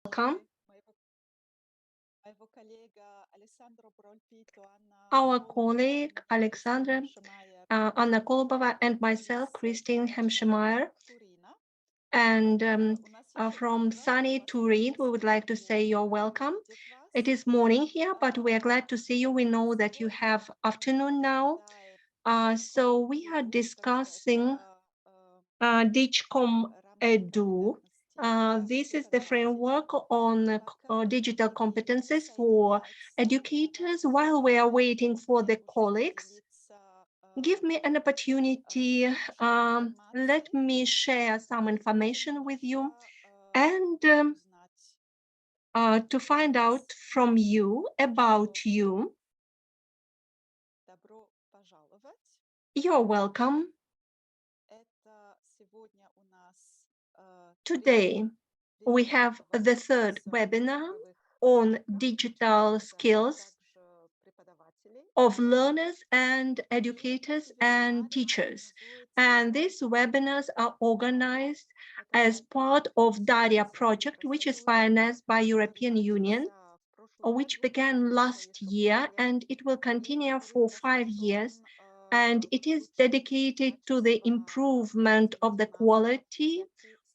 Welcome. Our colleague Alexandra, Anna Kolbova, and myself, Christine Hemschemeyer. And from sunny Turin, we would like to say you're welcome. It is morning here, but we are glad to see you. We know that you have afternoon now. So we are discussing DigCompEdu. This is the framework on digital competences for educators. While we are waiting for the colleagues, give me an opportunity. Let me share some information with you and to find out from you about you. You're welcome. Today, we have the third webinar on digital skills of learners and educators and teachers. And these webinars are organized as part of DARYA project, which is financed by European Union, which began last year, and it will continue for 5 years. And it is dedicated to the improvement of the quality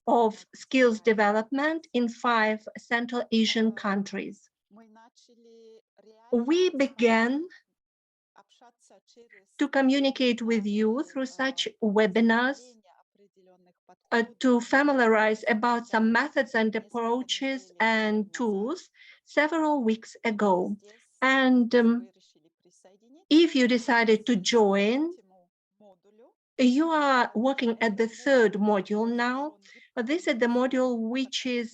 of skills development in 5 Central Asian countries. We began to communicate with you through such webinars to familiarize about some methods and approaches and tools several weeks ago. And if you decided to join, you are working at the third module now. This is the module which is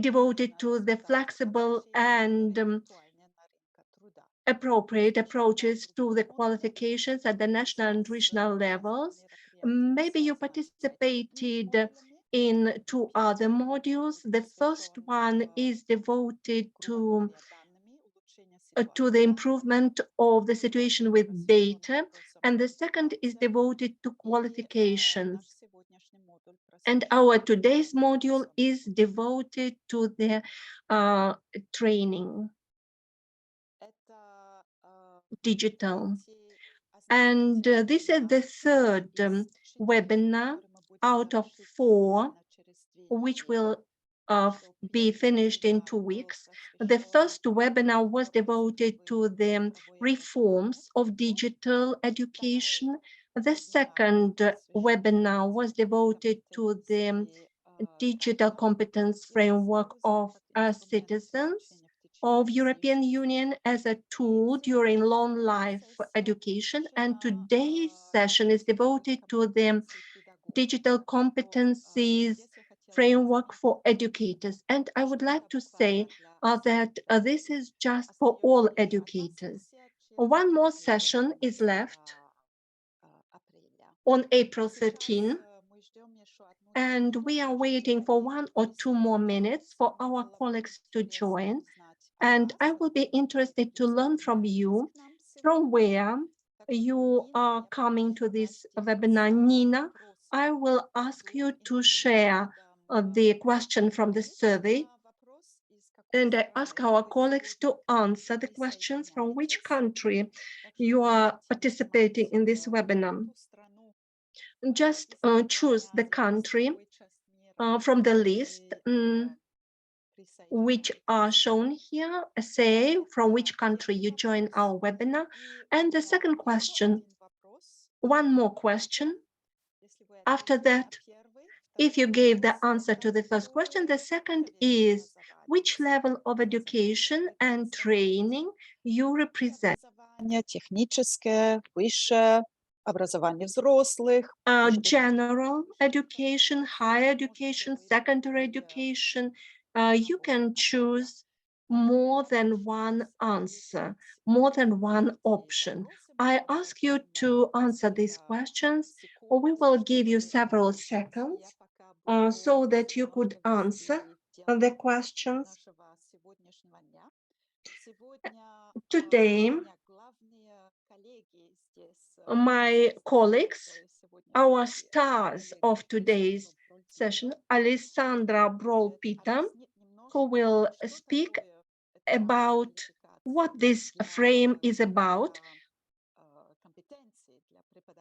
devoted to the flexible and appropriate approaches to the qualifications at the national and regional levels. Maybe you participated in 2 other modules. The first one is devoted to the improvement of the situation with data, and the second is devoted to qualifications. And our today's module is devoted to the training, digital. And this is the third webinar out of 4, which will be finished in 2 weeks. The first webinar was devoted to the reforms of digital education. The second webinar was devoted to the digital competence framework of citizens of European Union as a tool during long life education. And today's session is devoted to the digital competencies framework for educators. And I would like to say that this is just for all educators. One more session is left on April 13, and we are waiting for 1 or 2 more minutes for our colleagues to join. And I will be interested to learn from you from where you are coming to this webinar. Nina, I will ask you to share the question from the survey. And I ask our colleagues to answer the questions from which country you are participating in this webinar. Just choose the country from the list which are shown here, say from which country you join our webinar. And the second question, one more question. After that, if you gave the answer to the first question, the second is which level of education and training you represent. Техническое, высшее, образование взрослых. General education, higher education, secondary education. You can choose more than one answer, more than one option. I ask you to answer these questions, or we will give you several seconds so that you could answer the questions. Today, my colleagues, our stars of today's session, Alessandra Brol-Pita, who will speak about what this frame is about,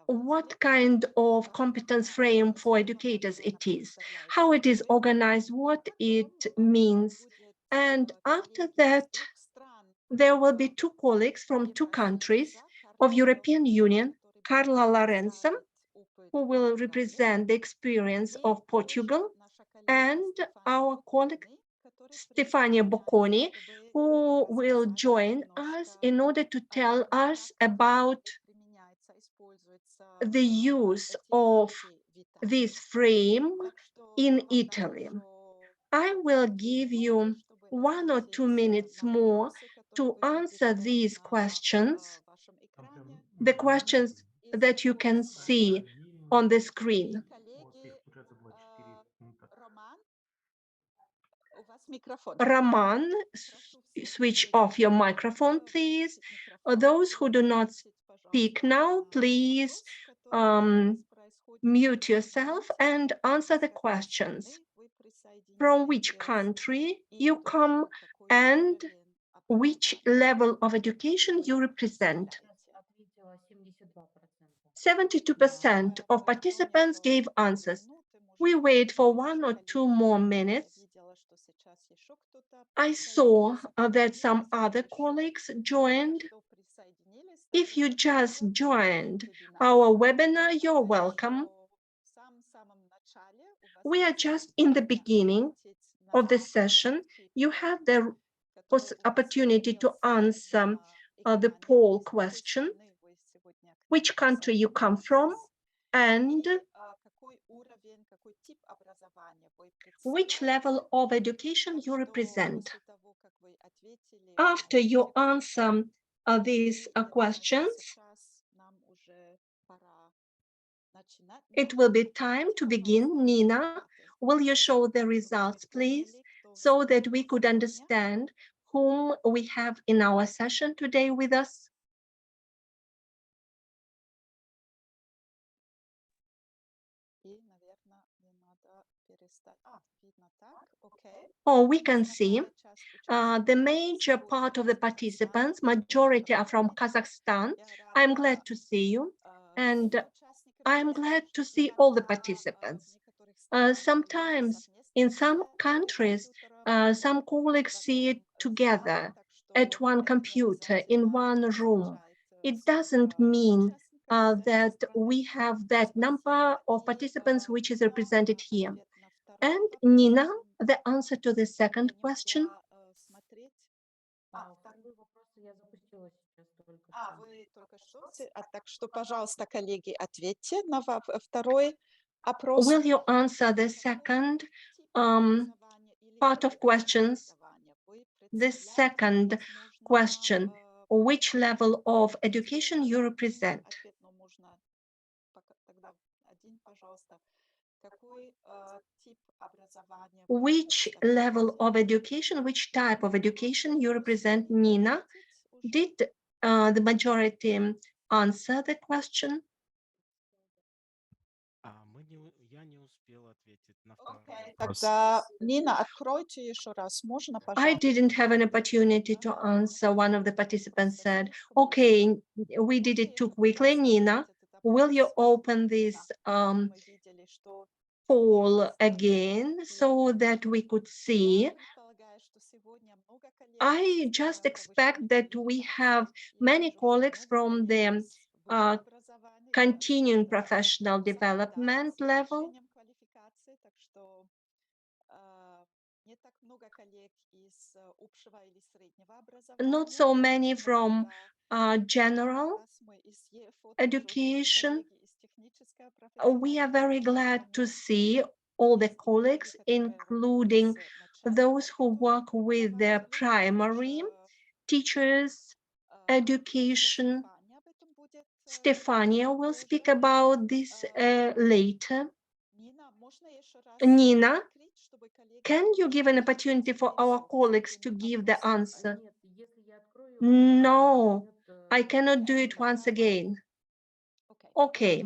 what kind of competence frame for educators it is, how it is organized, what it means. And after that, there will be two colleagues from two countries of European Union, Carla Lorenza, who will represent the experience of Portugal, and our colleague Stefania Bocconi, who will join us in order to tell us about the use of this frame in Italy. I will give you 1 or 2 minutes more to answer these questions, Там прям the много questions времени. that you can see on the screen. Вот их, получается, было 4 пункта. Raman, switch off your microphone, please. Those who do not speak now, please mute yourself and answer the questions. From which country you come and which level of education you represent. 72% of participants gave answers. We wait for 1 or 2 more minutes. I saw that some other colleagues joined. If you just joined our webinar, you're welcome. We are just in the beginning of the session. You have the opportunity to answer the poll question, which country you come from, and which level of education you represent. After you answer these questions, it will be time to begin. Nina, will you show the results, please, so that we could understand whom we have in our session today with us? Oh, we can see the major part of the participants, majority are from Kazakhstan. I'm glad to see you, and I'm glad to see all the participants. Sometimes in some countries, some colleagues see it together at one computer in one room. It doesn't mean that we have that number of participants which is represented here. And Nina, the answer to the second question. Так что, пожалуйста, коллеги, ответьте на второй опрос. Will you answer the second part of questions? The second question, which level of education you represent? Which level of education, which type of education you represent, Nina? Did the majority answer the question? Я не успел ответить на второй вопрос. Тогда, Нина, откройте еще раз, можно, I пожалуйста? didn't have an opportunity to answer. One of the participants said, okay, we did it too quickly. Nina, will you open this poll again so that we could see? I just expect that we have many colleagues from the continuing professional development level. Not so many from general education. We are very glad to see all the colleagues, including those who work with the primary teachers, education. Stefania will speak about this later. Nina, can you give an opportunity for our colleagues to give the answer? No, I cannot do it once again. Okay,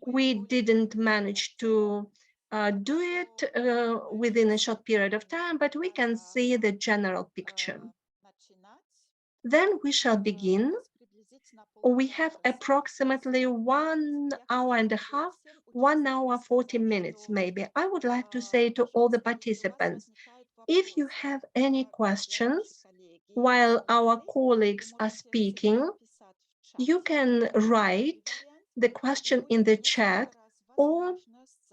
we didn't manage to do it within a short period of time, but we can see the general picture. Then we shall begin. We have approximately 1 hour and a half, 1 hour, 40 minutes, maybe. I would like to say to all the participants, if you have any questions while our colleagues are speaking, you can write the question in the chat, or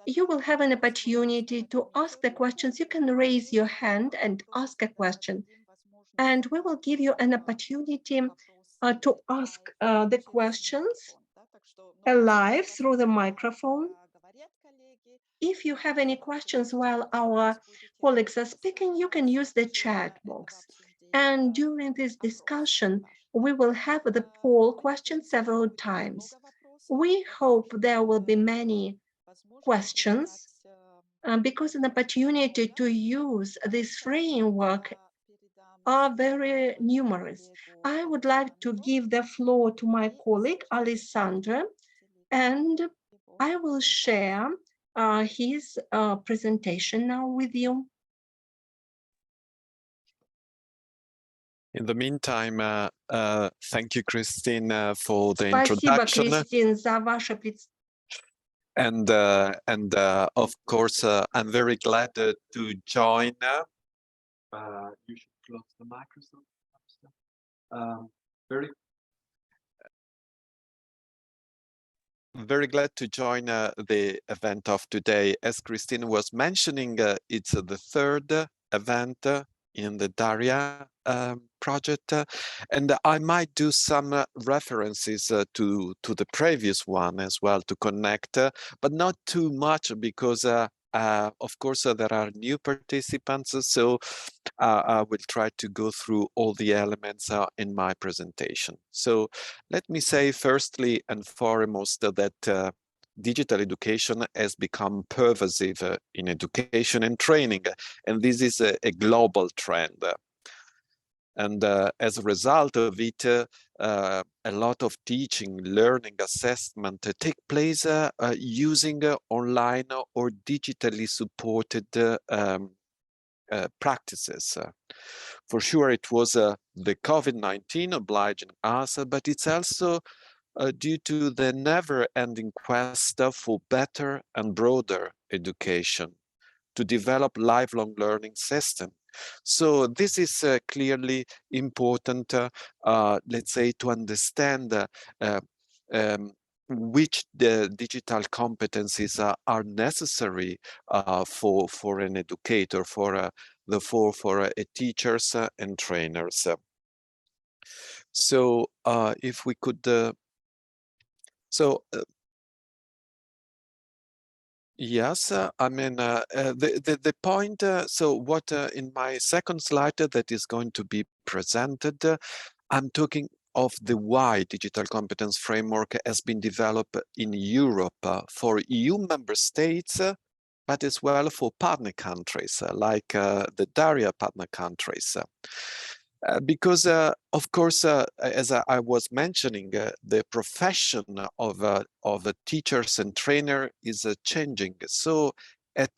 you will have an opportunity to ask the questions. You can raise your hand and ask a question, and we will give you an opportunity to ask the questions live through the microphone. If you have any questions while our colleagues are speaking, you can use the chat box. And during this discussion, we will have the poll question several times. We hope there will be many questions because an opportunity to use this framework are very numerous. I would like to give the floor to my colleague, Alessandra, and I will share his presentation now with you. In the meantime, thank you, Christine, for the Спасибо, introduction. Кристин, за ваше представление. And of course, I'm very glad to join. You should close the microphone. Very glad to join the event of today. As Christine was mentioning, it's the third event in the DARYA project, and I might do some references to the previous one as well to connect, but not too much because of course there are new participants, so I will try to go through all the elements in my presentation. So let me say firstly and foremost that digital education has become pervasive in education and training, and this is a global trend. And as a result of it, a lot of teaching, learning, assessment take place using online or digitally supported practices. For sure, it was the COVID-19 obliging us, but it's also due to the never-ending quest for better and broader education, to develop lifelong learning system. So this is clearly important, let's say, to understand which the digital competencies are necessary for an educator, for teachers and trainers. So if we could, yes, I mean, the point, so what in my second slide that is going to be presented, I'm talking of the why digital competence framework has been developed in Europe for EU member states, but as well for partner countries like the DARYA partner countries. Because, of course, as I was mentioning, the profession of teachers and trainer is changing. So at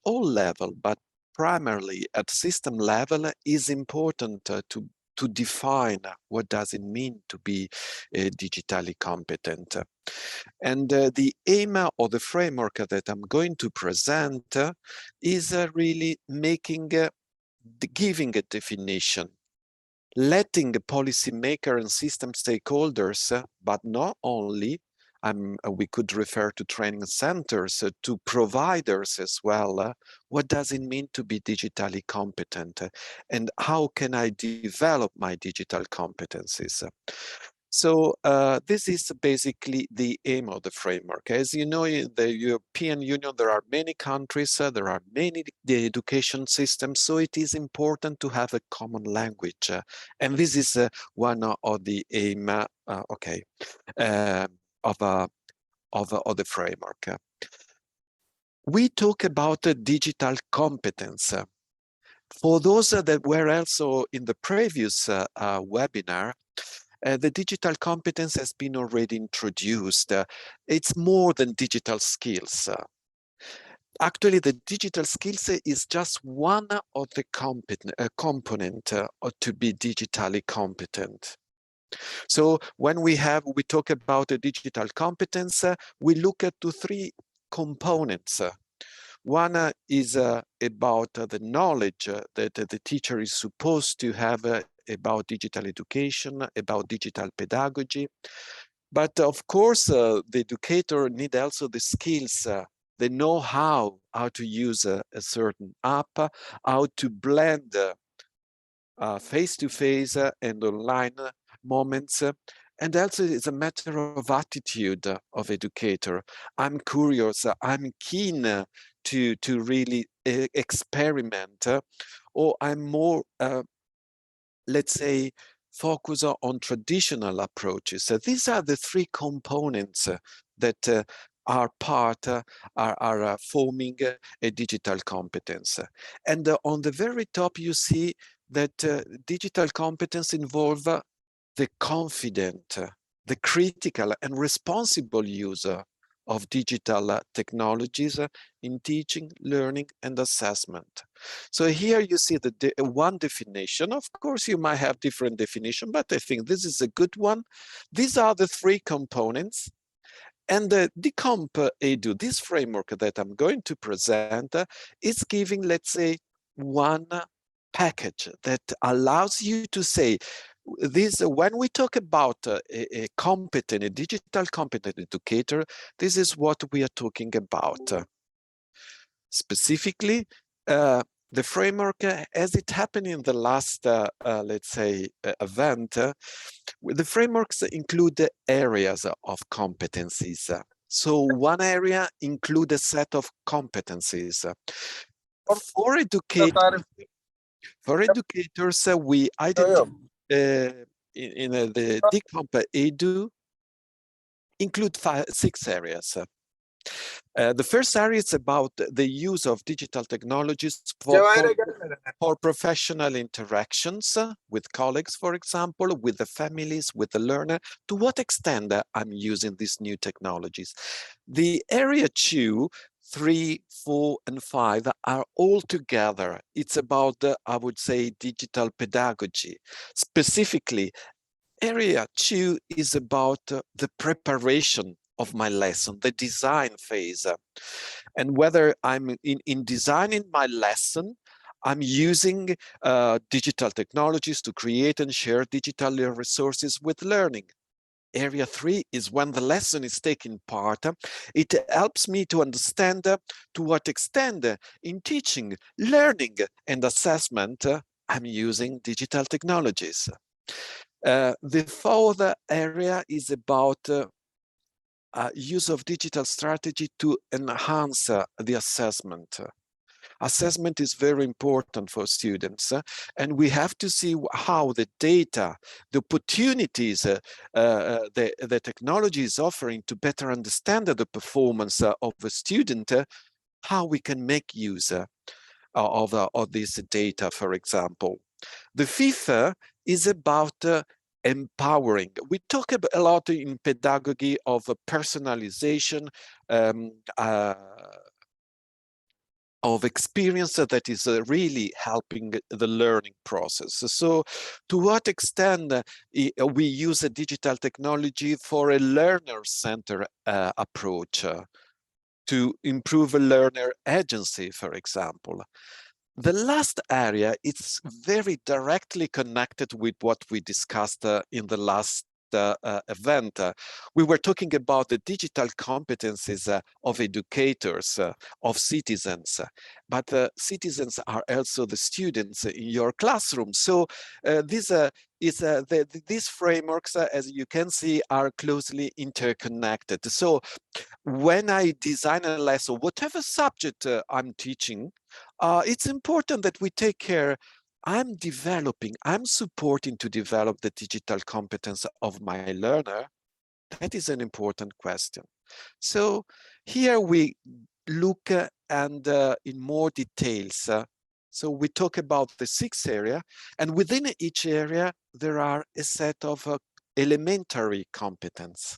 all level, but primarily at system level, is important to define what does it mean to be digitally competent. And the aim of the framework that I'm going to present is really giving a definition, letting the policymaker and system stakeholders, but not only, we could refer to training centers, to providers as well, what does it mean to be digitally competent, and how can I develop my digital competencies? So this is basically the aim of the framework. As you know, in the European Union, there are many countries, there are many education systems, so it is important to have a common language. And this is one of the aim, of the framework. We talk about digital competence. For those that were also in the previous webinar, the digital competence has been already introduced. It's more than digital skills. Actually, the digital skills is just one of the component to be digitally competent. So when we talk about a digital competence, we look at three components. One is about the knowledge that the teacher is supposed to have about digital education, about digital pedagogy. But of course, the educator need also the skills, the know-how, how to use a certain app, how to blend face-to-face and online moments. And also it's a matter of attitude of educator. I'm curious, I'm keen to really experiment, or I'm more, let's say, focus on traditional approaches. So these are the three components that are part, are forming a digital competence. And on the very top, you see that digital competence involve the confident, the critical and responsible user of digital technologies in teaching, learning, and assessment. So here you see the one definition. Of course, you might have different definition, but I think this is a good one. These are the three components. And the DigCompEdu, this framework that I'm going to present, is giving, let's say, one package that allows you to say, this, when we talk about a competent, a digital competent educator, this is what we are talking about. Specifically, the framework, as it happened in the last, let's say, event, the frameworks include the areas of competencies. So one area includes a set of competencies. For educators, we identify in the DigCompEdu include 6 areas. The first area is about the use of digital technologies for professional interactions with colleagues, for example, with the families, with the learner. To what extent I'm using these new technologies? The area 2, 3, 4, and 5 are all together. It's about, I would say, digital pedagogy. Specifically, area 2 is about the preparation of my lesson, the design phase. And whether I'm in designing my lesson, I'm using digital technologies to create and share digital resources with learning. Area 3 is when the lesson is taking part. It helps me to understand to what extent in teaching, learning, and assessment I'm using digital technologies. The fourth area is about use of digital strategy to enhance the assessment. Assessment is very important for students, and we have to see how the data, the opportunities the technology is offering to better understand the performance of a student, how we can make use of this data, for example. The fifth is about empowering. We talk a lot in pedagogy of personalization, of experience that is really helping the learning process. So to what extent we use a digital technology for a learner-centered approach to improve a learner agency, for example. The last area is very directly connected with what we discussed in the last event. We were talking about the digital competencies of educators, of citizens, but citizens are also the students in your classroom. So these frameworks, as you can see, are closely interconnected. So when I design a lesson, whatever subject I'm teaching, it's important that we take care. I'm supporting to develop the digital competence of my learner. That is an important question. So here we look and in more details. So we talk about the 6 area, and within each area, there are a set of elementary competence.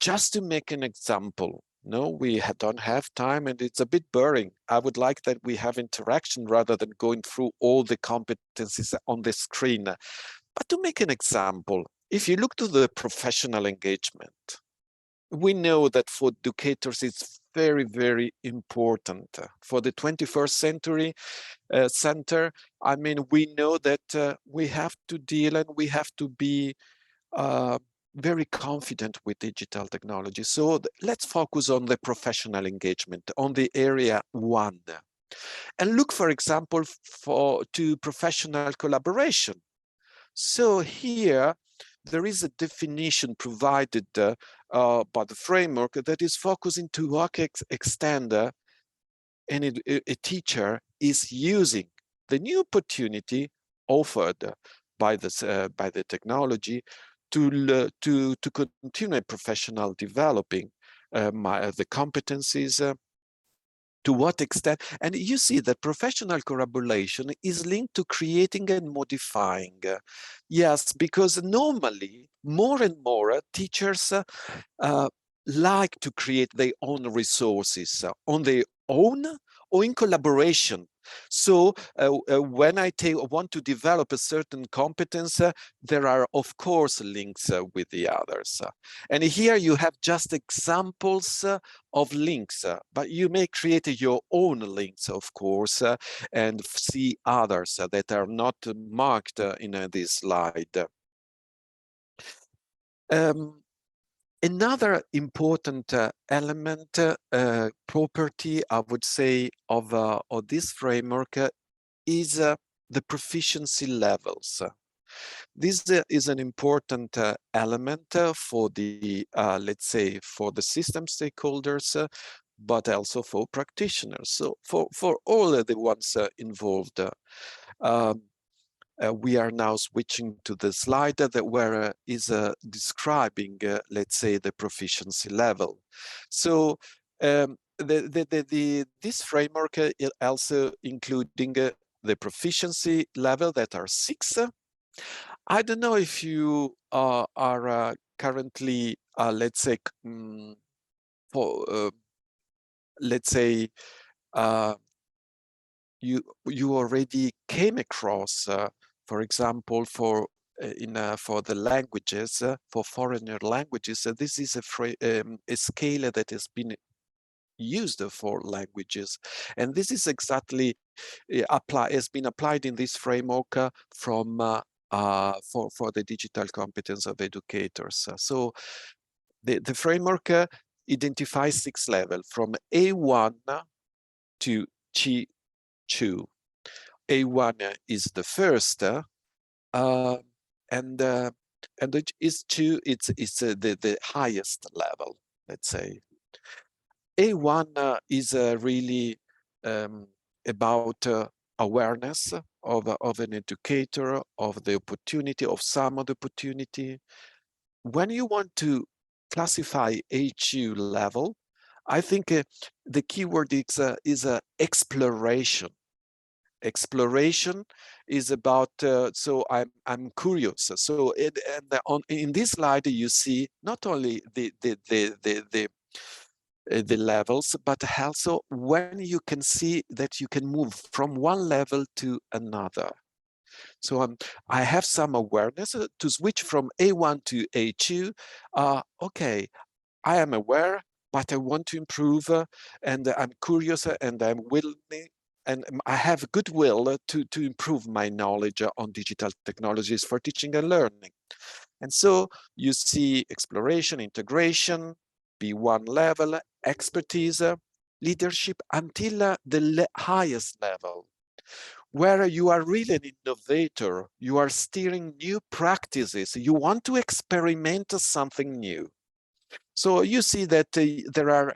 Just to make an example, No, we don't have time and it's a bit boring. I would like that we have interaction rather than going through all the competencies on the screen. But to make an example, if you look to the professional engagement, we know that for educators it's very, very important. For the 21st century center, I mean, we know that we have to deal and we have to be very confident with digital technology. So let's focus on the professional engagement, on the area 1. And look, for example, to professional collaboration. So here, there is a definition provided by the framework that is focusing to what extent a teacher is using the new opportunity offered by the technology to continue professional developing the competencies. To what extent? And you see that professional collaboration is linked to creating and modifying. Yes, because normally more and more teachers like to create their own resources on their own or in collaboration. So when I want to develop a certain competence, there are of course links with the others. And here you have just examples of links, but you may create your own links, of course, and see others that are not marked in this slide. Another important element, property, I would say, of this framework is the proficiency levels. This is an important element for the, let's say, for the system stakeholders, but also for practitioners. So for all the ones involved. We are now switching to the slide where is describing, let's say, the proficiency level. So this framework is also including the proficiency level that are 6. I don't know if you are currently, let's say, let's say, you already came across, for example, for the languages, for foreigner languages. This is a scale that has been used for languages, and this is exactly has been applied in this framework from for the digital competence of educators. So the framework identifies 6 levels from A1 to G2. A1 is the first, and it is 2. It's the highest level, let's say. A1 is really about awareness of an educator, of the opportunity, of some of the opportunity. When you want to classify A2 level, I think the keyword is exploration. Exploration is about, so I'm curious. So in this slide you see not only the levels, but also when you can see that you can move from one level to another. So I have some awareness to switch from A1 to A2. Okay, I am aware, but I want to improve, and I'm curious, and I'm willing, and I have goodwill to improve my knowledge on digital technologies for teaching and learning. And so you see exploration, integration, B1 level, expertise, leadership, until the highest level, where you are really an innovator, you are steering new practices, you want to experiment something new. So you see that there are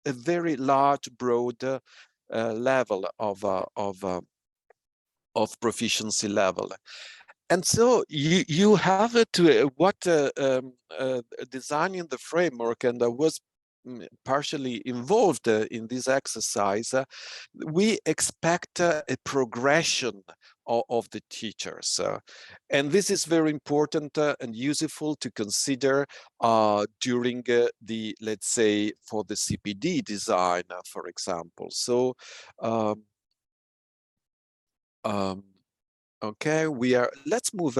a very large, broad level of proficiency level. And so you have to designing the framework, and I was partially involved in this exercise. We expect a progression of the teachers. And this is very important and useful to consider during the, let's say, for the CPD design, for example. So, okay, let's move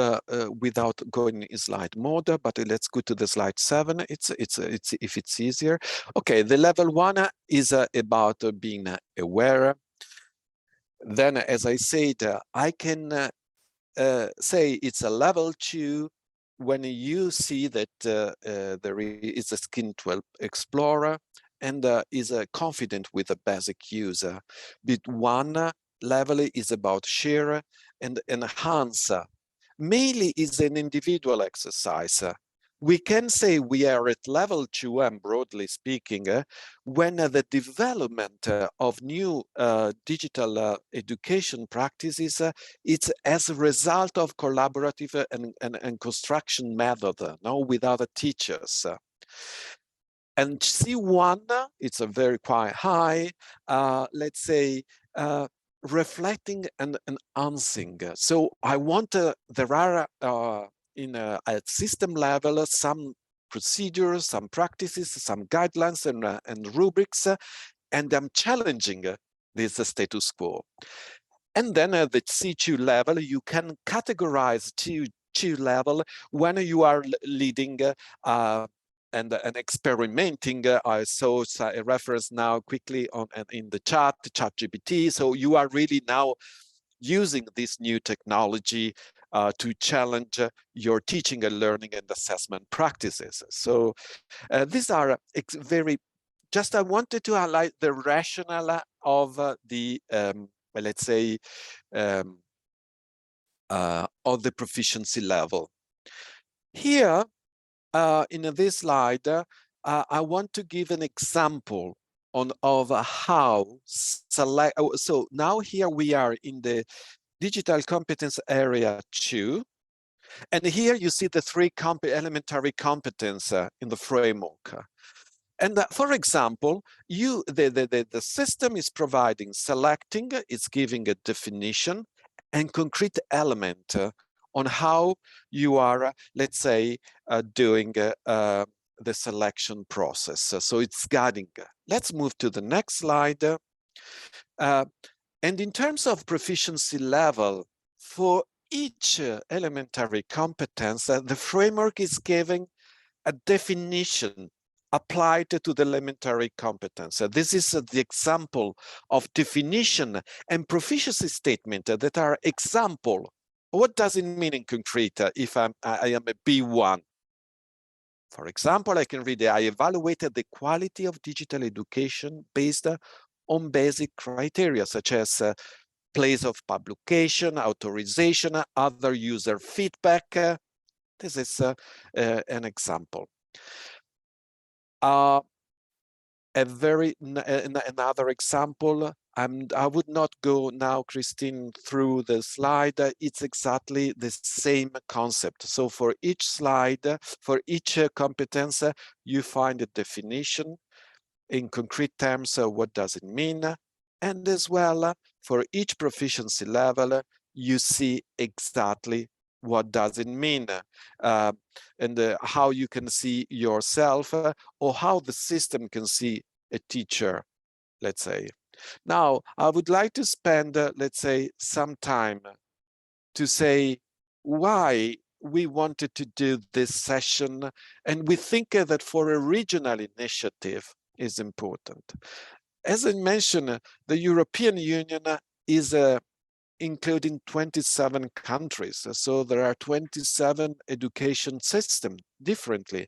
without going in slide mode, but let's go to the slide 7. It's if it's easier. Okay, the level 1 is about being aware. Then, as I said, I can say it's a level 2 when you see that there is a Skin 12 Explorer and is confident with a basic user. But 1 level is about share and enhance. Mainly is an individual exercise. We can say we are at level 2, broadly speaking, when the development of new digital education practices it's as a result of collaborative and construction method, no, without teachers. And C1, it's a very quite high, let's say, reflecting and enhancing. So I want, there are in at system level, some procedures, some practices, some guidelines and rubrics, and I'm challenging this status quo. And then at the C2 level, you can categorize two level when you are leading and experimenting. I saw a reference now quickly on in the chat GPT. So you are really now using this new technology to challenge your teaching and learning and assessment practices. So these are very, just I wanted to highlight the rationale of the, well, let's say, of the proficiency level. Here, in this slide, I want to give an example of how select. So now here we are in the digital competence area 2, and here you see the 3 elementary competence in the framework. And for example, the system is providing selecting, it's giving a definition and concrete element on how you are, let's say, doing the selection process. So it's guiding. Let's move to the next slide. And in terms of proficiency level, for each elementary competence, the framework is giving a definition applied to the elementary competence. This is the example of definition and proficiency statement that are example. What does it mean in concrete if I am a B1? For example, I can read I evaluated the quality of digital education based on basic criteria such as place of publication, authorization, other user feedback. This is an example. Another example, I would not go now, Christine, through the slide. It's exactly the same concept. So for each slide, for each competence, you find a definition in concrete terms. What does it mean? And as well, for each proficiency level, you see exactly what does it mean, and how you can see yourself or how the system can see a teacher, let's say. Now, I would like to spend, let's say, some time to say why we wanted to do this session, and we think that for a regional initiative is important. As I mentioned, the European Union is including 27 countries. So there are 27 education systems differently.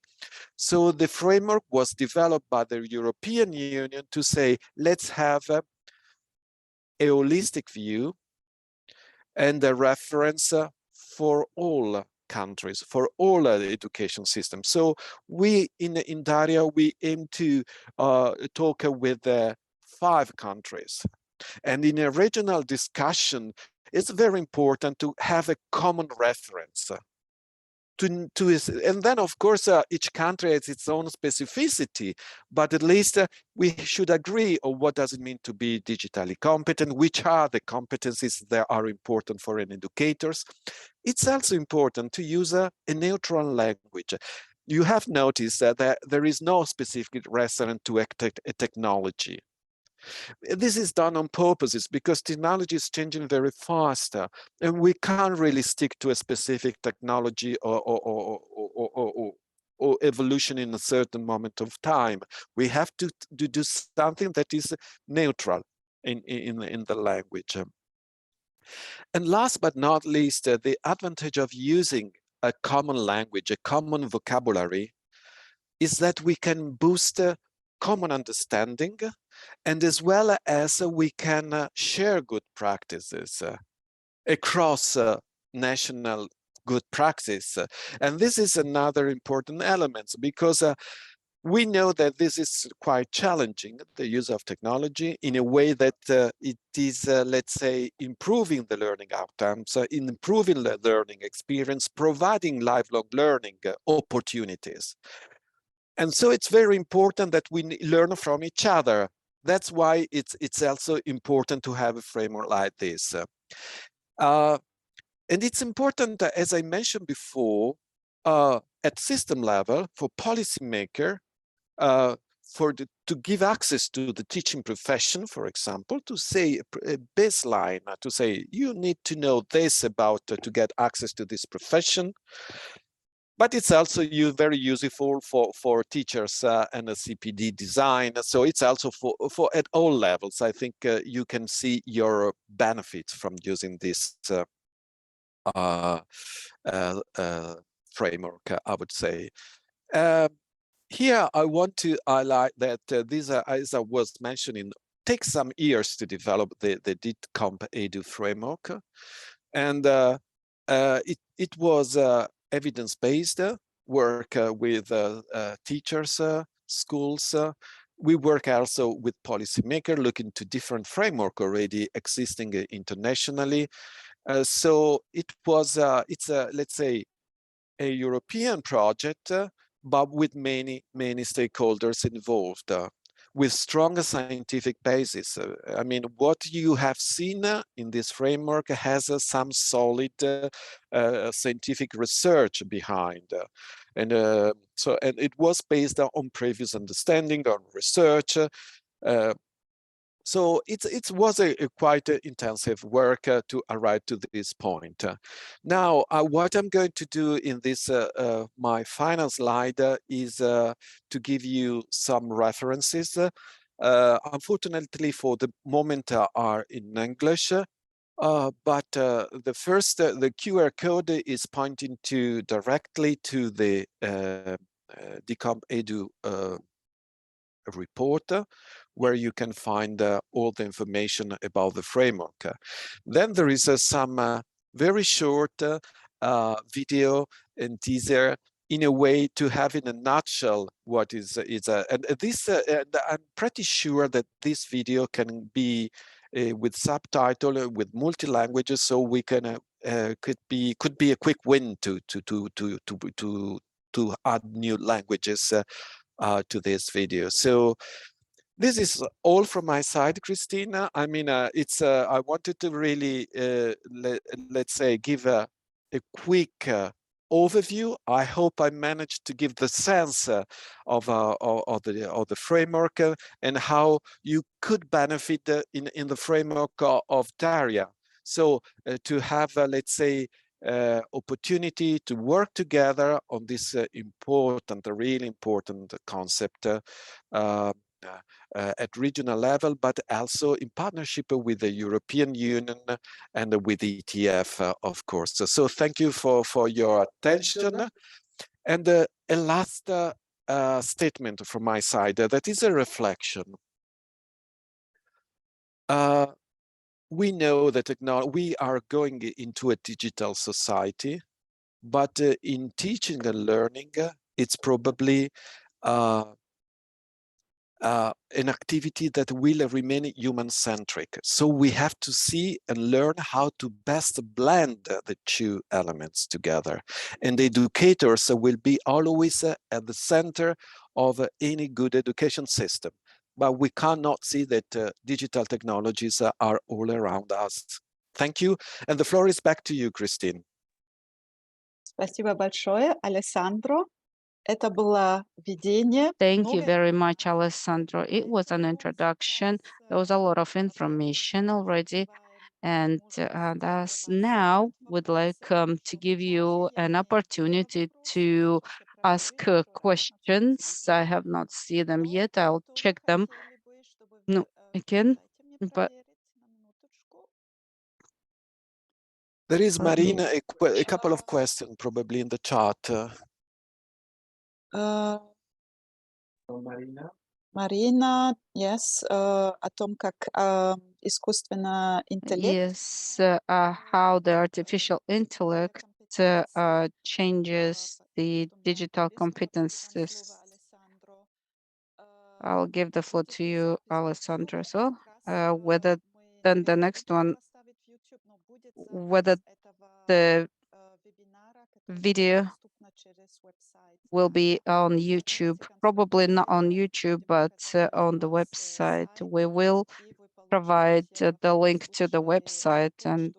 So the framework was developed by the European Union to say, let's have a holistic view and a reference for all countries, for all education systems. So we in DARYA, we aim to talk with 5 countries. And in a regional discussion, it's very important to have a common reference. and then of course each country has its own specificity, but at least we should agree on what does it mean to be digitally competent, which are the competencies that are important for an educators. It's also important to use a neutral language. You have noticed that there is no specific reference to a technology. This is done on purpose because technology is changing very fast, and we can't really stick to a specific technology or evolution in a certain moment of time. We have to do something that is neutral in the language. And last but not least, the advantage of using a common language, a common vocabulary, is that we can boost common understanding, and as well as we can share good practices across national good practice. And this is another important element, because we know that this is quite challenging, the use of technology, in a way that it is, let's say, improving the learning outcomes, improving the learning experience, providing lifelong learning opportunities. And so it's very important that we learn from each other. That's why it's also important to have a framework like this. And it's important, as I mentioned before, at system level for policymaker, to give access to the teaching profession, for example, to say a baseline, to say you need to know this about to get access to this profession. But it's also very useful for teachers and a CPD design. So it's also for at all levels. I think you can see your benefits from using this framework, I would say. Here, I want to highlight that these are, as I was mentioning, takes some years to develop the DigCompEdu framework. And it was evidence-based work with teachers, schools. We work also with policymakers looking to different framework already existing internationally. So it was, it's a, let's say, a European project, but with many stakeholders involved, with stronger scientific basis. I mean, what you have seen in this framework has some solid scientific research behind. And it was based on previous understanding, on research. So it was a quite intensive work to arrive to this point. Now, what I'm going to do in this, my final slide is to give you some references. Unfortunately, for the moment, are in English. But the first, the QR code is pointing directly to the DigCompEdu report, where you can find all the information about the framework. Then there is some very short video and teaser, in a way to have in a nutshell what is and this, and I'm pretty sure that this video can be with subtitle, with multi-languages, so we can could be a quick win to add new languages to this video. So this is all from my side, Christina. I mean, it's I wanted to really let's say give a quick overview. I hope I managed to give the sense of the framework and how you could benefit in the framework of DARYA. So to have, let's say, opportunity to work together on this important, really important concept at regional level, but also in partnership with the European Union and with the ETF, of course. So thank you for your attention. And a last statement from my side, that is a reflection. We know that we are going into a digital society, but in teaching and learning, it's probably an activity that will remain human-centric. So we have to see and learn how to best blend the two elements together. And the educators will be always at the center of any good education system. But we cannot see that digital technologies are all around us. Thank you. And the floor is back to you, Christine. Спасибо большое, Алессандро. Это было введение. Thank you very much, Alessandro. It was an introduction. There was a lot of information already. And thus now would like to give you an opportunity to ask questions. I have not seen them yet. I'll check them. No, again, but There is, Let me Marina, a couple of questions probably in the chat. Марина, yes, о том, как искусственный интеллект. yes, how the artificial intellect changes the digital competences. I'll give the floor to you, Alessandro. So, whether then the next one, whether the video will be on YouTube, probably not on YouTube, but on the website. We will provide the link to the website, and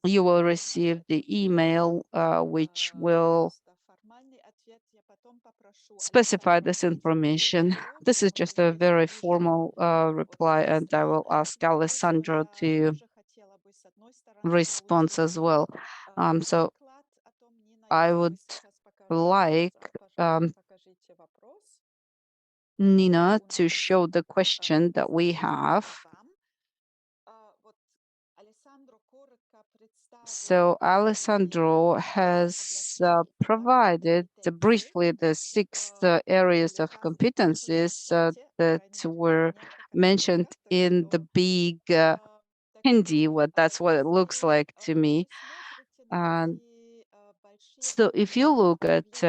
you will receive the email which will specify this information. This is just a very formal reply, and I will ask Alessandro to respond as well. So I would like Nina to show the question that we have. So Alessandro has provided briefly the 6 areas of competencies that were mentioned in the big Hindi. That's what it looks like to me. And so if you look at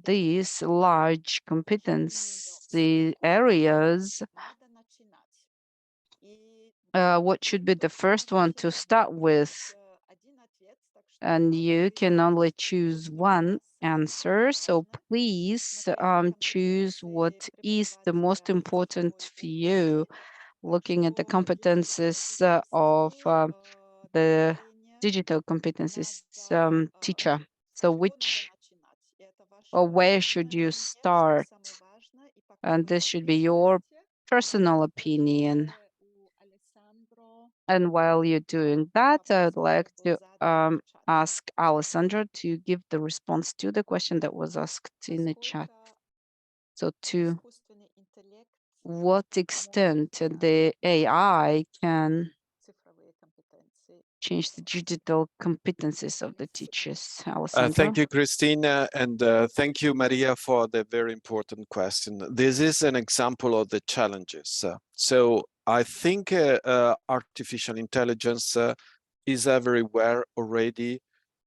these large competency areas, what should be the first one to start with? And you can only choose one answer. So please choose what is the most important for you, looking at the competences of the digital competencies teacher. So which or where should you start? And this should be your personal opinion. And while you're doing that, I would like to ask Alessandro to give the response to the question that was asked in the chat. So to what extent the AI can change the digital competencies of the teachers, Alessandro? Thank you, Christina, and thank you, Maria, for the very important question. This is an example of the challenges. So I think artificial intelligence is everywhere already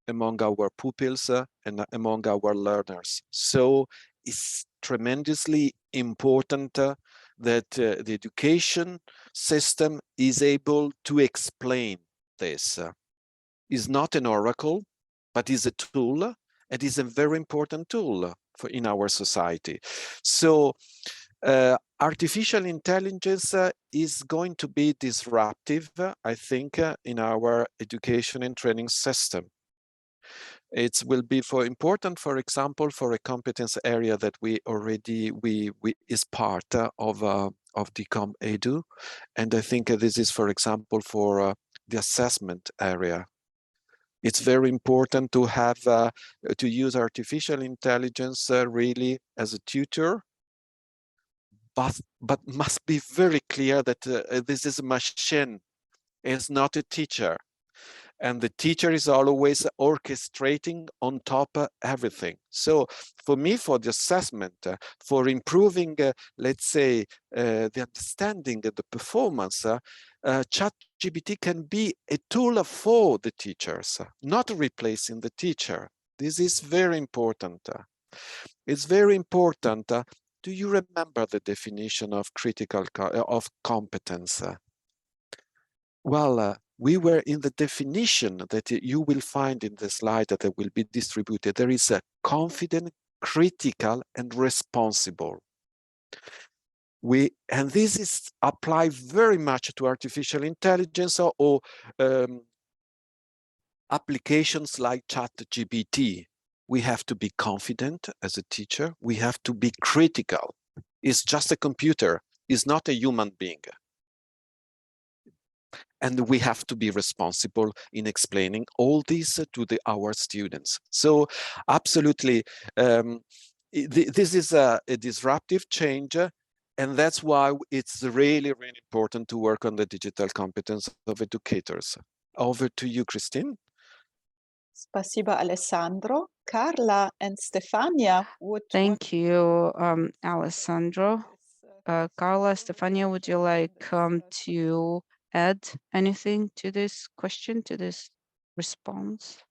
among our pupils and among our learners. So it's tremendously important that the education system is able to explain this. Is not an oracle, but is a tool. It is a very important tool in our society. So artificial intelligence is going to be disruptive, I think, in our education and training system. It will be important, for example, for a competence area that we is part of DigCompEdu, and I think this is, for example, for the assessment area. It's very important to have to use artificial intelligence really as a tutor, but must be very clear that this is a machine, it's not a teacher. And the teacher is always orchestrating on top of everything. So for me, for the assessment, for improving, let's say, the understanding of the performance, ChatGPT can be a tool for the teachers, not replacing the teacher. This is very important. It's very important do you remember the definition of of competence? Well, we were in the definition that you will find in the slide that will be distributed. There is a confident, critical, and responsible. And this is applied very much to artificial intelligence or applications like ChatGPT. We have to be confident as a teacher. We have to be critical. It's just a computer. It's not a human being. And we have to be responsible in explaining all this to our students. So absolutely, this is a disruptive change. And that's why it's really, really important to work on the digital competence of educators. Over to you, Christine. Спасибо, Alessandro. Carla and Stefania would. Thank you, Alessandro. Carla, Stefania, would you like to add anything to this question, to this response?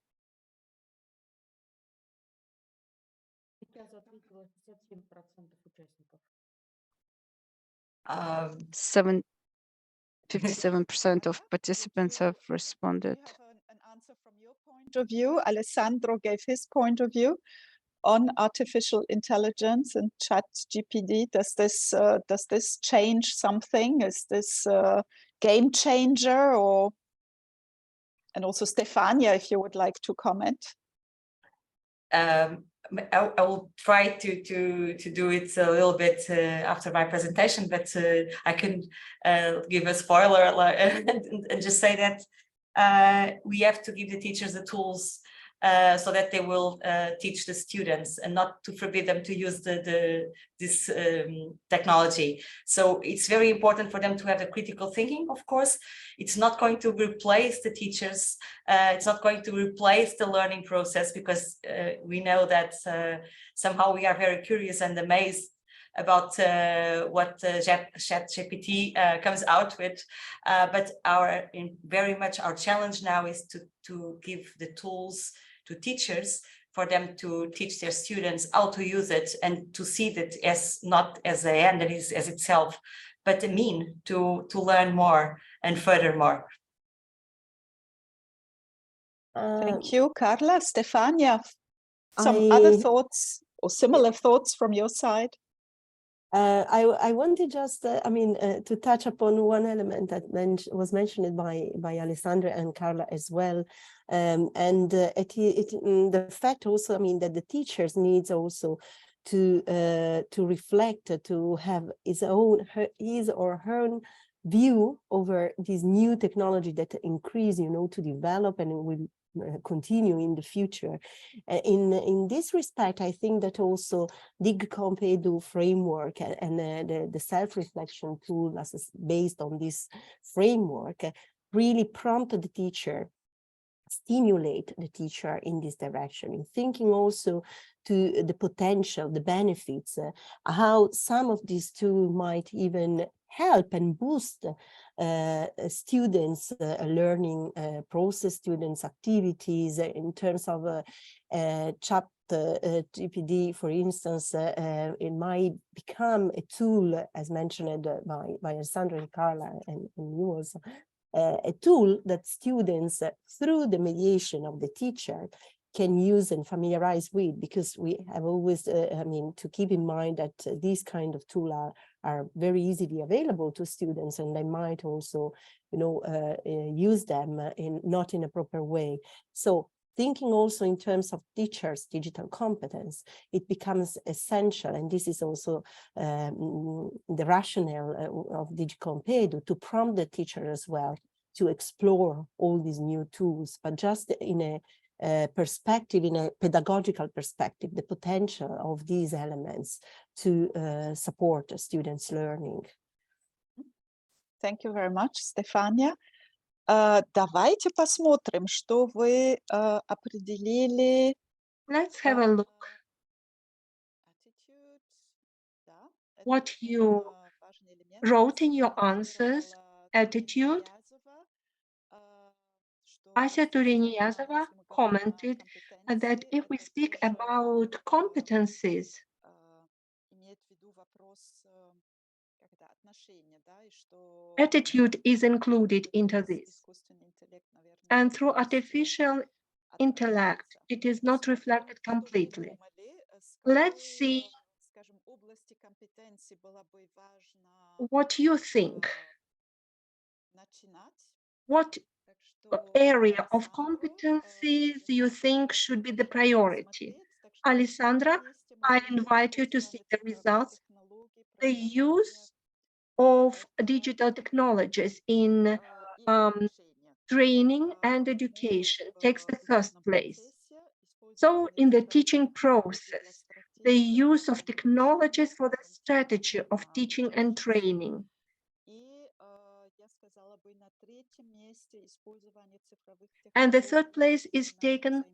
Um, 57% of participants have responded. An answer from your point of view. Alessandro gave his point of view on artificial intelligence and ChatGPT. Does this change something? Is this a game changer? Or and also Stefania, if you would like to comment. I will try to do it a little bit after my presentation, but I can give a spoiler and just say that we have to give the teachers the tools so that they will teach the students and not to forbid them to use this technology. So it's very important for them to have a critical thinking, of course. It's not going to replace the teachers. It's not going to replace the learning process, because we know that somehow we are very curious and amazed about what ChatGPT comes out with, but very much our challenge now is to give the tools to teachers for them to teach their students how to use it and to see that as not as an end as itself, but a mean to learn more and furthermore. Thank you, Carla. Stefania, some other thoughts or similar thoughts from your side? I wanted just, to touch upon one element that was mentioned by Alessandra and Carla as well, the fact also, that the teachers needs also to reflect, to have his or her own view over this new technology that increase, to develop and will continue in the future. In this respect, I think that also DigCompEdu framework and the self-reflection tool based on this framework really prompted the teacher, stimulate the teacher in this direction, in thinking also to the potential, the benefits, how some of these tools might even help and boost students' learning process, students' activities in terms of ChatGPT, for instance. It might become a tool, as mentioned by Alessandra and Carla and you also, a tool that students, through the mediation of the teacher, can use and familiarize with, because we have always, to keep in mind that these kind of tools are very easily available to students, and they might also, use them not in a proper way. So thinking also in terms of teachers' digital competence, it becomes essential, and this is also the rationale of DigCompEdu, to prompt the teacher as well to explore all these new tools, but just in a perspective, in a pedagogical perspective, the potential of these elements to support students' learning. Thank you very much, Stefania. Давайте посмотрим, что вы определили. Let's have a look what you wrote in your answers. Attitude. Asya Turiniyazova commented that if we speak about competencies, Attitude is included into this. And through artificial intellect, it is not reflected completely. Let's see what you think. What area of competencies you think should be the priority? Alessandra, I invite you to see the results. The use of digital technologies in training and education takes the first place. So in the teaching process, the use of technologies for the strategy of teaching and training. And the third place is taken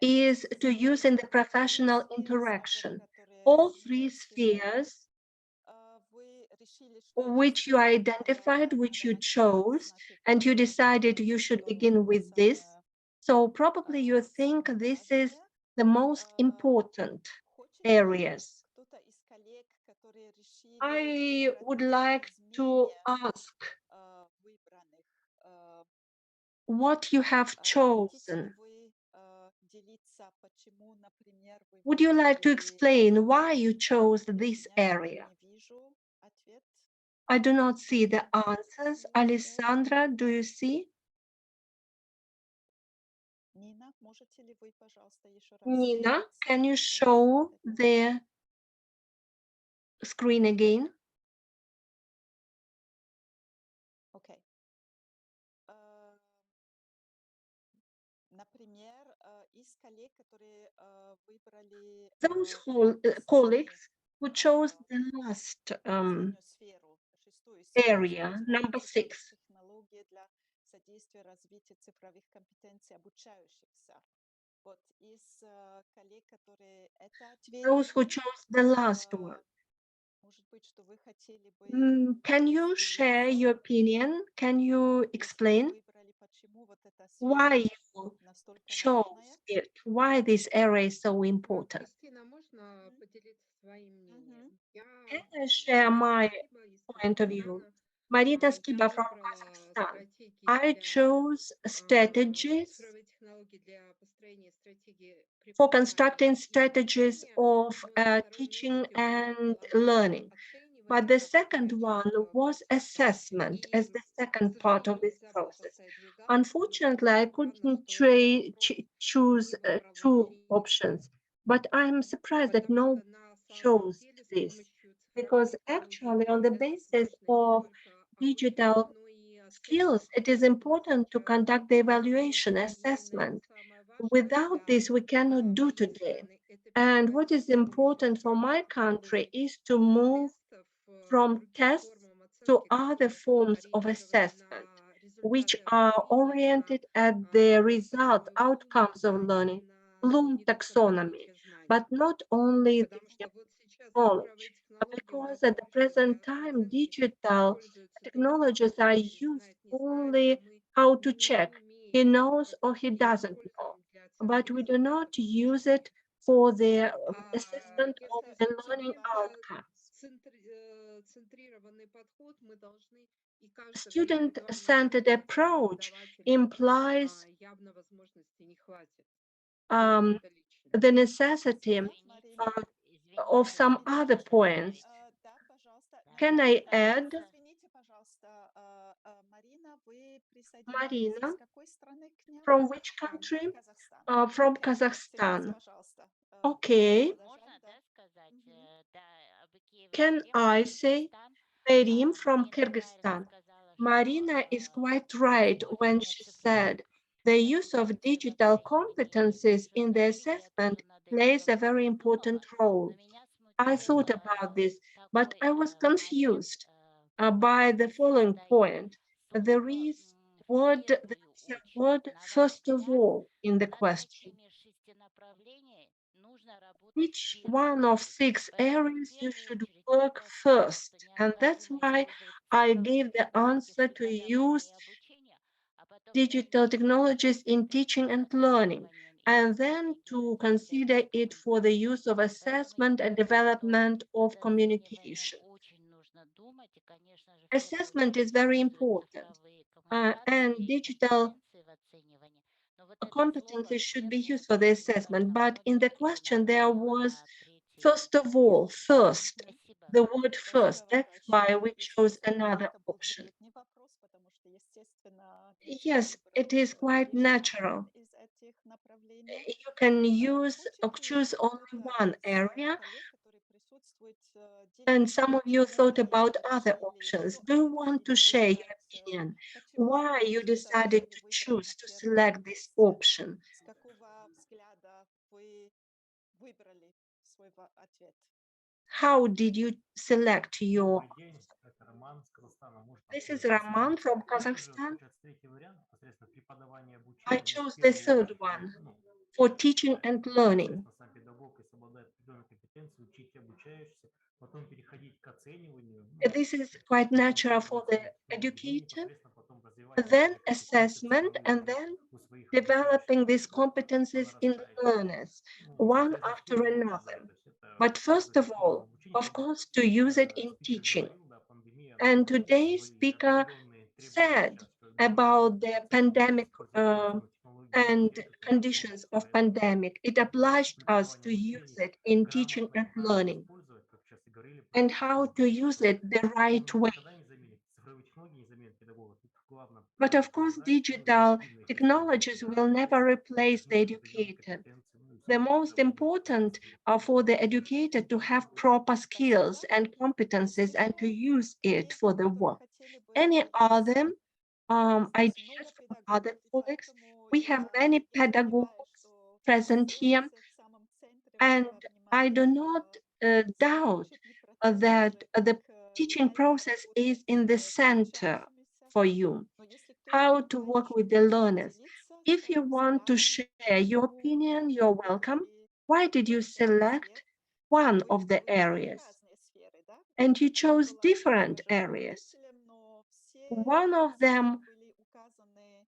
is to use in the professional interaction. All three spheres which you identified, which you chose, and you decided you should begin with this. So probably you think this is the most important areas. I would like to ask what you have chosen. Would you like to explain why you chose this area? I do not see the answers. Alessandra, do you see? Nina, can you show the screen again? Okay. Those colleagues who chose the last area, number 6. Those who chose the last one. Can you share your opinion? Can you explain why you chose it? Why this area is so important? Can I share my point of view? Marita Skiba from Kazakhstan. I chose strategies for constructing strategies of teaching and learning. But the second one was assessment as the second part of this process. Unfortunately, I couldn't choose two options, but I'm surprised that no chose this, because actually on the basis of digital skills, it is important to conduct the evaluation assessment. Without this, we cannot do today. And what is important for my country is to move from tests to other forms of assessment, which are oriented at the result, outcomes of learning, Bloom taxonomy, but not only the knowledge, because at the present time, digital technologies are used only how to check. He knows or he doesn't know, but we do not use it for the assessment of the learning outcomes. Student-centered approach implies the necessity of some other points. Can I add? Marina, from which country? From Kazakhstan. Okay. Can I say Merim from Kyrgyzstan? Marina is quite right when she said the use of digital competencies in the assessment plays a very important role. I thought about this, but I was confused by the following point. There is a word first of all in the question. Which one of 6 areas you should work first? And that's why I gave the answer to use digital technologies in teaching and learning. and then to consider it for the use of assessment and development of communication. Assessment is very important, and digital competencies should be used for the assessment, but in the question there was, first of all, first, the word first, that's why we chose another option. Yes, it is quite natural. You can use or choose only one area, and some of you thought about other options. Do you want to share your opinion? Why you decided to choose to select this option? How did you select your? Добрый день, это Роман с Казахстана. Может, This is попробовать Roman представить? from Я выбрал, Kazakhstan. получается, третий вариант, непосредственно преподавание, I обучение. chose В the первую third очередь, one ну, for teaching and learning. непосредственно сам педагог, если обладает определенной компетенцией, учить обучающихся, потом переходить к оцениванию. Ну, This is quite natural for the educator, then assessment, and then developing these competencies in the learners, one after another. But first of all, of course, to use it in teaching. And today's speaker said about the pandemic and conditions of pandemic. It obliged us to use it in teaching and learning, and how to use it the right way. But of course, digital technologies will never replace the educator. The most important are for the educator to have proper skills and competencies and to use it for the work. Any other ideas from other colleagues? We have many pedagogues present here, and I do not doubt that the teaching process is in the center for you, how to work with the learners. If you want to share your opinion, you're welcome. Why did you select one of the areas? And you chose different areas. One of them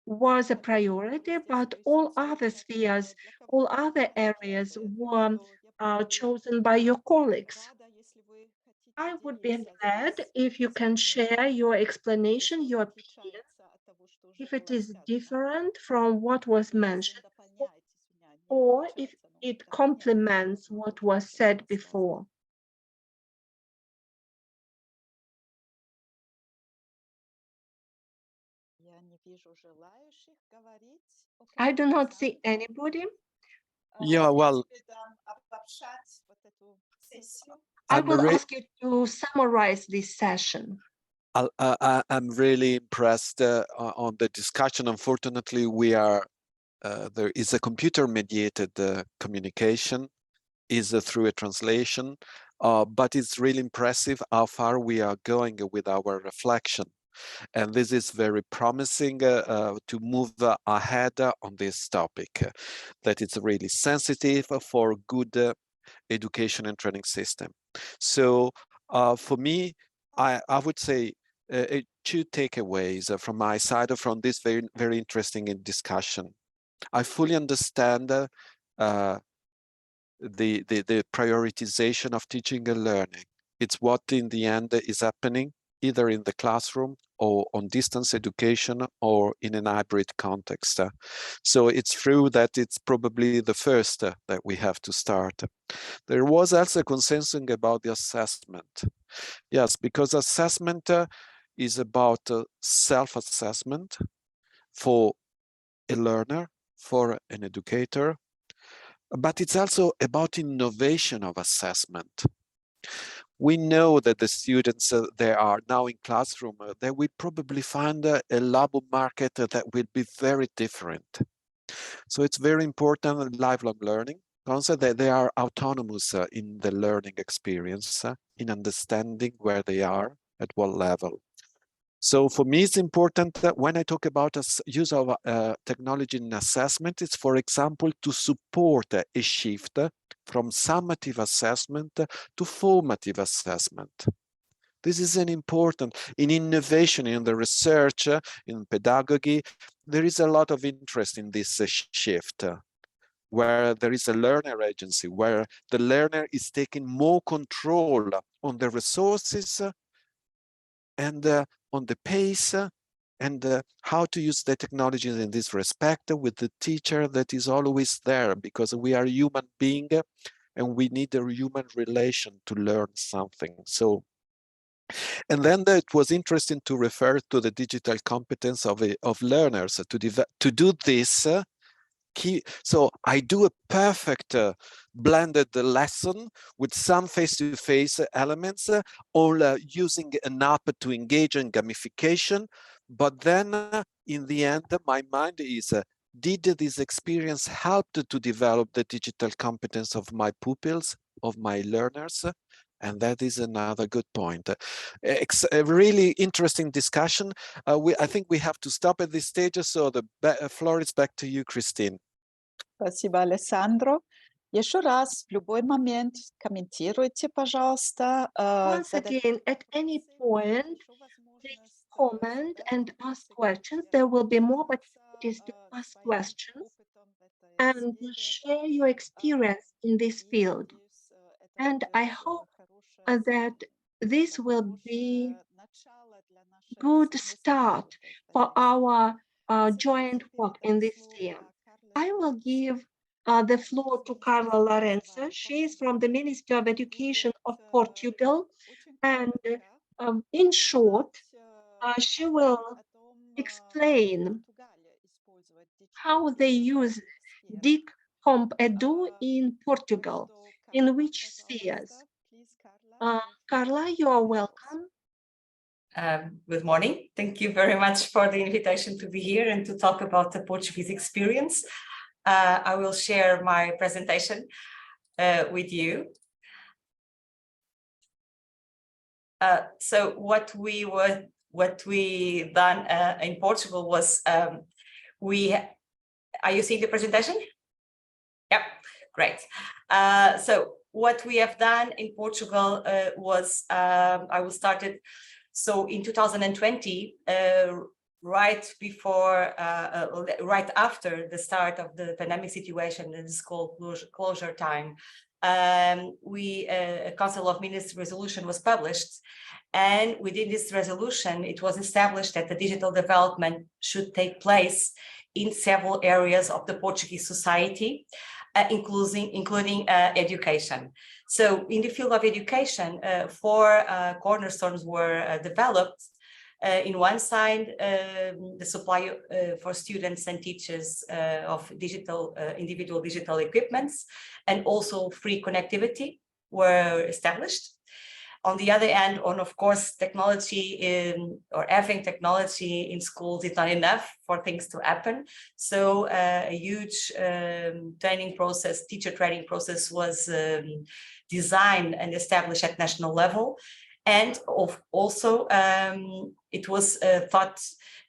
was a priority, but all other spheres, all other areas were chosen by your colleagues. I would be glad if you can share your explanation, your opinion, if it is different from what was mentioned before, or if it complements what was said before. I do not see anybody. Yeah, well, I I'm will re- ask you to summarize this session. I'm really impressed on the discussion. Unfortunately, there is a computer-mediated communication, is through a translation, but it's really impressive how far we are going with our reflection. And this is very promising to move ahead on this topic, that it's really sensitive for good education and training system. So for me, I would say two takeaways from my side from this very interesting discussion. I fully understand the prioritization of teaching and learning. It's what in the end is happening either in the classroom or on distance education or in an hybrid context. So it's true that it's probably the first that we have to start. There was also a consensus about the assessment. Yes, because assessment is about self-assessment for a learner, for an educator, but it's also about innovation of assessment. We know that the students they are now in classroom, they will probably find a labor market that will be very different. So it's very important lifelong learning concept that they are autonomous in the learning experience, in understanding where they are, at what level. So for me, it's important that when I talk about use of technology in assessment, it's, for example, to support a shift from summative assessment to formative assessment. This is an important, in innovation, in the research, in pedagogy, there is a lot of interest in this shift. where there is a learner agency, where the learner is taking more control on the resources and on the pace and how to use the technology in this respect with the teacher that is always there, because we are human being and we need a human relation to learn something. So, and then it was interesting to refer to the digital competence of learners to do this. So I do a perfect blended lesson with some face-to-face elements, all using an app to engage in gamification. But then in the end, my mind is, did this experience help to develop the digital competence of my pupils, of my learners? And that is another good point. It's a really interesting discussion. I think we have to stop at this stage. So the floor is back to you, Christine. Спасибо, Alessandro. Еще раз, в любой момент комментируйте, пожалуйста. Once again, at any point, please comment and ask questions. There will be more opportunities to ask questions and share your experience in this field. And I hope that this will be a good start for our joint work in this field. I will give the floor to Carla Lorenzo. She is from the Ministry of Education of Portugal. And in short, she will explain how they use DigCompEdu in Portugal, in which spheres. Carla, you are welcome. Good morning. Thank you very much for the invitation to be here and to talk about the Portuguese experience. I will share my presentation with you. So what we done in Portugal was are you seeing the presentation? Yep, great. So what we have done in Portugal was I will start it. So in 2020, right after the start of the pandemic situation and the school closure time, a Council of Ministers resolution was published. And within this resolution, it was established that the digital development should take place in several areas of the Portuguese society, including education. So in the field of education, four cornerstones were developed. In one side, the supply for students and teachers of individual digital equipments, and also free connectivity were established. On the other hand, of course, technology or having technology in schools is not enough for things to happen. So a huge teacher training process was designed and established at national level. And also it was thought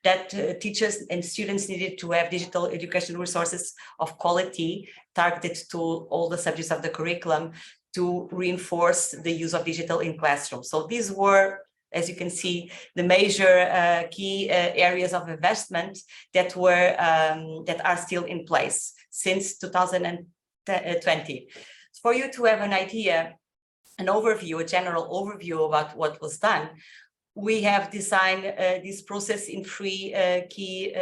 that teachers and students needed to have digital educational resources of quality targeted to all the subjects of the curriculum to reinforce the use of digital in classrooms. So these were, as you can see, the major key areas of investment that are still in place since 2020. For you to have an idea, a general overview about what was done, we have designed this process in three key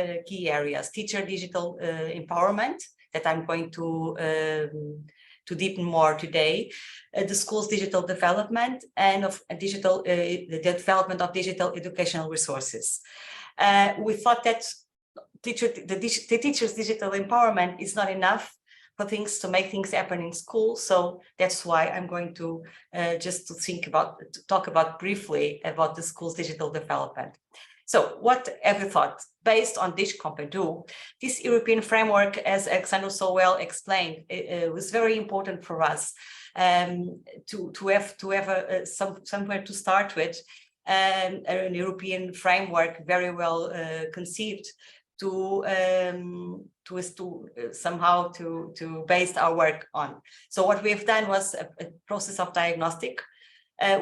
areas: teacher digital empowerment, that I'm going to deepen more today, the school's digital development, and the development of digital educational resources. We thought that the teacher's digital empowerment is not enough for things to make things happen in school. So that's why I'm going to talk about briefly about the school's digital development. So what have you thought? Based on DigCompEdu, this European framework, as Alexandro so well explained, it was very important for us to have somewhere to start with, an European framework very well conceived to somehow to base our work on. So what we have done was a process of diagnostic.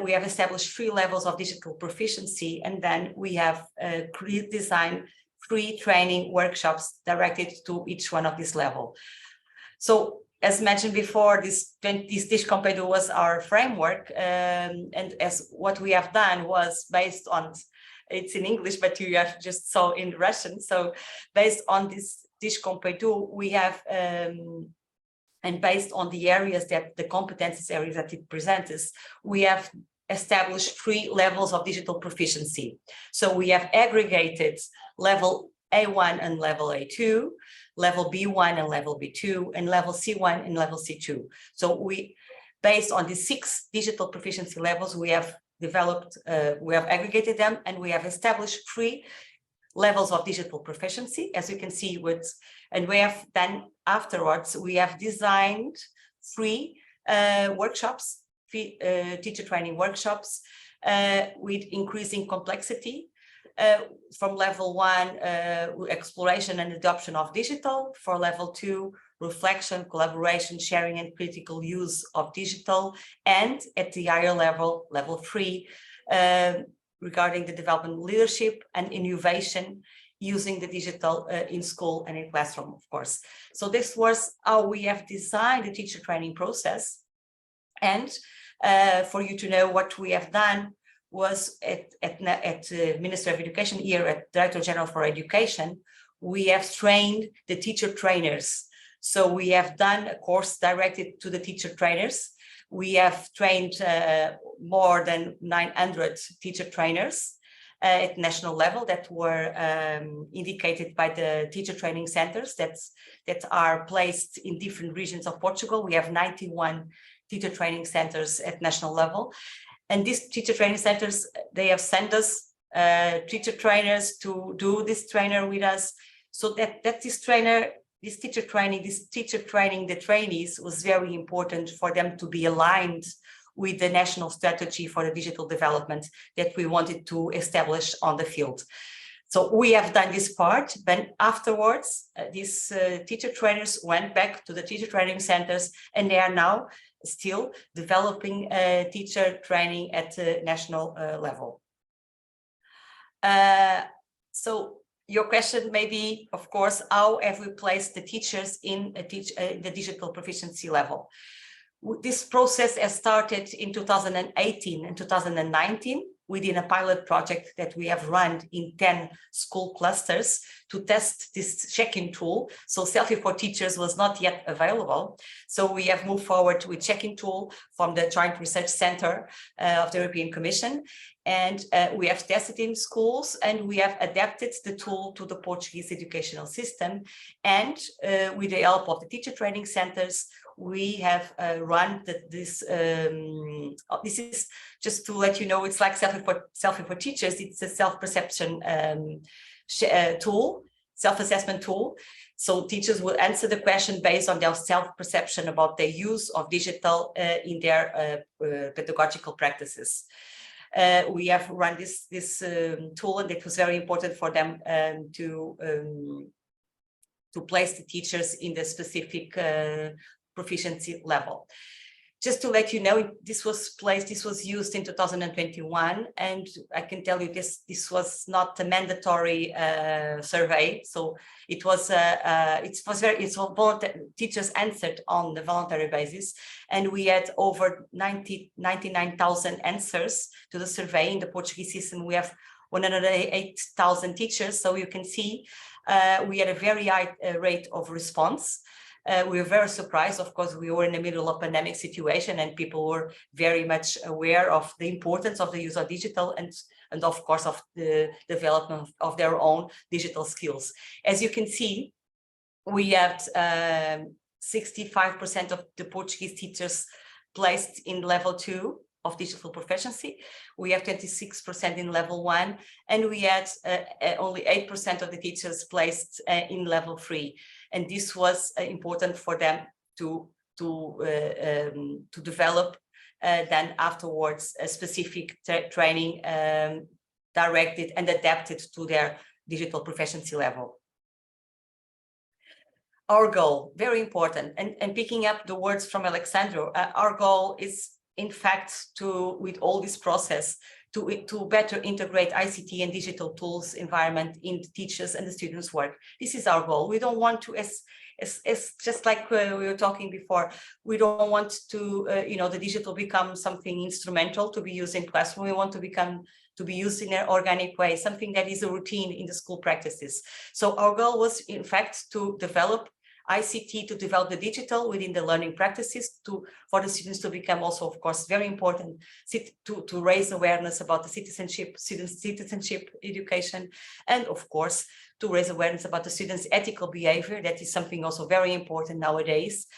We have established 3 levels of digital proficiency, and then we have designed 3 training workshops directed to each one of this level. So as mentioned before, this DigCompEdu was our framework, and as what we have done was based on, it's in English, but you have just saw in Russian. So based on this DigCompEdu, we have, and based on the areas that the competences areas that it presents, we have established 3 levels of digital proficiency. So we have aggregated level A1 and level A2, level B1 and level B2, and level C1 and level C2. So we, based on the 6 digital proficiency levels, we have developed, we have aggregated them, and we have established 3 levels of digital proficiency, as you can see with, and we have then afterwards, we have designed 3 workshops, teacher training workshops with increasing complexity. From level 1, exploration and adoption of digital. For level 2, reflection, collaboration, sharing, and critical use of digital. And at the higher level, level 3, regarding the development of leadership and innovation using the digital in school and in classroom, of course. So this was how we have designed the teacher training process. And for you to know what we have done, was at Ministry of Education here at Director General for Education, we have trained the teacher trainers. So we have done a course directed to the teacher trainers. We have trained more than 900 teacher trainers at national level that were indicated by the teacher training centers that are placed in different regions of Portugal. We have 91 teacher training centers at national level. And these teacher training centers, they have sent us teacher trainers to do this trainer with us, so that this teacher training, the trainees was very important for them to be aligned with the national strategy for the digital development that we wanted to establish on the field. So we have done this part, but afterwards, these teacher trainers went back to the teacher training centers, and they are now still developing teacher training at the national level. So your question may be, of course, how have we placed the teachers in the digital proficiency level? This process has started in 2018 and 2019 within a pilot project that we have run in 10 school clusters to test this check-in tool. So Selfie for Teachers was not yet available. So we have moved forward with check-in tool from the Joint Research Center of the European Commission. And we have tested in schools, and we have adapted the tool to the Portuguese educational system. And with the help of the teacher training centers, we have run this is just to let you know, it's like Selfie for Teachers. It's a self-perception tool, self-assessment tool. So teachers will answer the question based on their self-perception about their use of digital in their pedagogical practices. We have run this tool, and it was very important for them to place the teachers in the specific proficiency level. Just to let you know, this was used in 2021, and I can tell you this was not a mandatory survey. So it was teachers answered on the voluntary basis, and we had over 99,000 answers to the survey. In the Portuguese system, we have 108,000 teachers, so you can see we had a very high rate of response. We were very surprised. Of course, we were in the middle of a pandemic situation, and people were very much aware of the importance of the use of digital and of course of the development of their own digital skills. As you can see, we had 65% of the Portuguese teachers placed in level 2 of digital proficiency. We have 26% in level 1, and we had only 8% of the teachers placed in level 3. And this was important for them to develop then afterwards a specific training directed and adapted to their digital proficiency level. Our goal, very important, and picking up the words from Alexandro, our goal is, in fact, with all this process, to better integrate ICT and digital tools environment in the teachers and the students' work. This is our goal. We don't want to, as just like we were talking before, we don't want to, the digital become something instrumental to be used in classroom. We want to be used in an organic way, something that is a routine in the school practices. So our goal was, in fact, to develop ICT, to develop the digital within the learning practices, for the students to become also, of course, very important, to raise awareness about the citizenship education, and of course, to raise awareness about the students' ethical behavior. That is something also very important nowadays.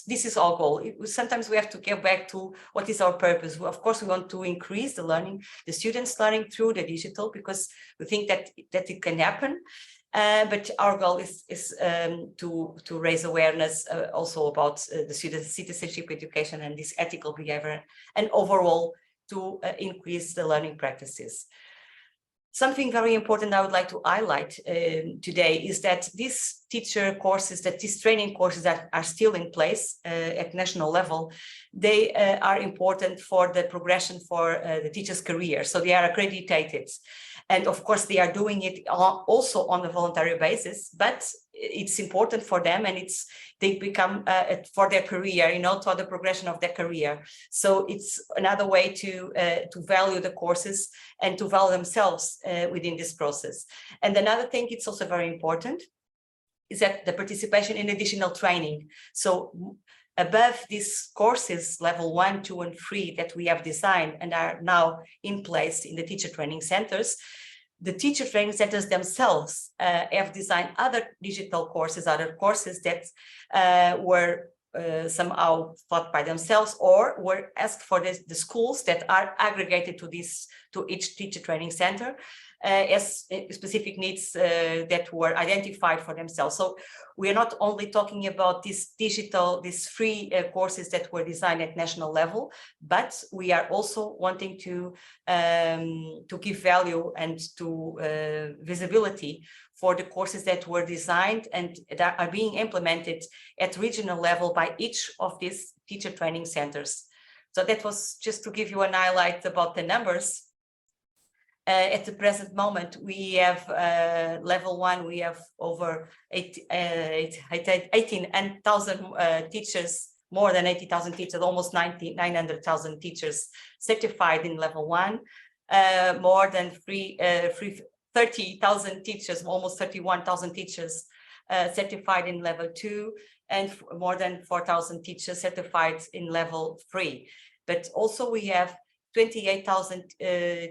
This is our goal. Sometimes we have to get back to what is our purpose. Of course, we want to increase the learning, the students learning through the digital, because we think that it can happen. But our goal is to raise awareness also about the citizenship education and this ethical behavior, and overall to increase the learning practices. Something very important I would like to highlight today is that these teacher courses, these training courses that are still in place at national level, they are important for the progression for the teacher's career. So they are accredited. And of course, they are doing it also on a voluntary basis, but it's important for them, and they become for their career, to the progression of their career. So it's another way to value the courses and to value themselves within this process. And another thing, it's also very important, is that the participation in additional training. So above these courses, level 1, 2, and 3 that we have designed and are now in place in the teacher training centers, the teacher training centers themselves have designed other digital courses, other courses that were somehow taught by themselves or were asked for the schools that are aggregated to each teacher training center as specific needs that were identified for themselves. So we are not only talking about these free courses that were designed at national level, but we are also wanting to give value and to visibility for the courses that were designed and that are being implemented at regional level by each of these teacher training centers. So that was just to give you an highlight about the numbers. At the present moment, we have level 1, we have over 18,000 teachers, more than 80,000 teachers, almost 900,000 teachers certified in level 1, more than 30,000 teachers, almost 31,000 teachers certified in level 2, and more than 4,000 teachers certified in level 3. But also we have 28,000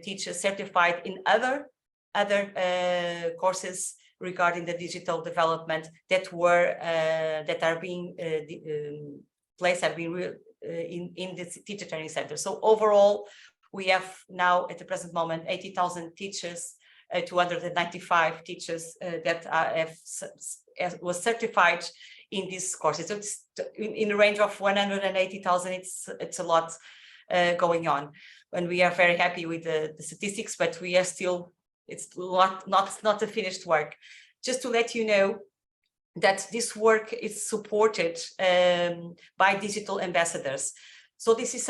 teachers certified in other courses regarding the digital development that are being placed in the teacher training center. So overall, we have now at the present moment 80,000 teachers, 295 teachers that was certified in these courses. So it's in the range of 180,000. It's a lot going on, and we are very happy with the statistics, but we are still, it's not a finished work. Just to let you know that this work is supported by digital ambassadors. So this is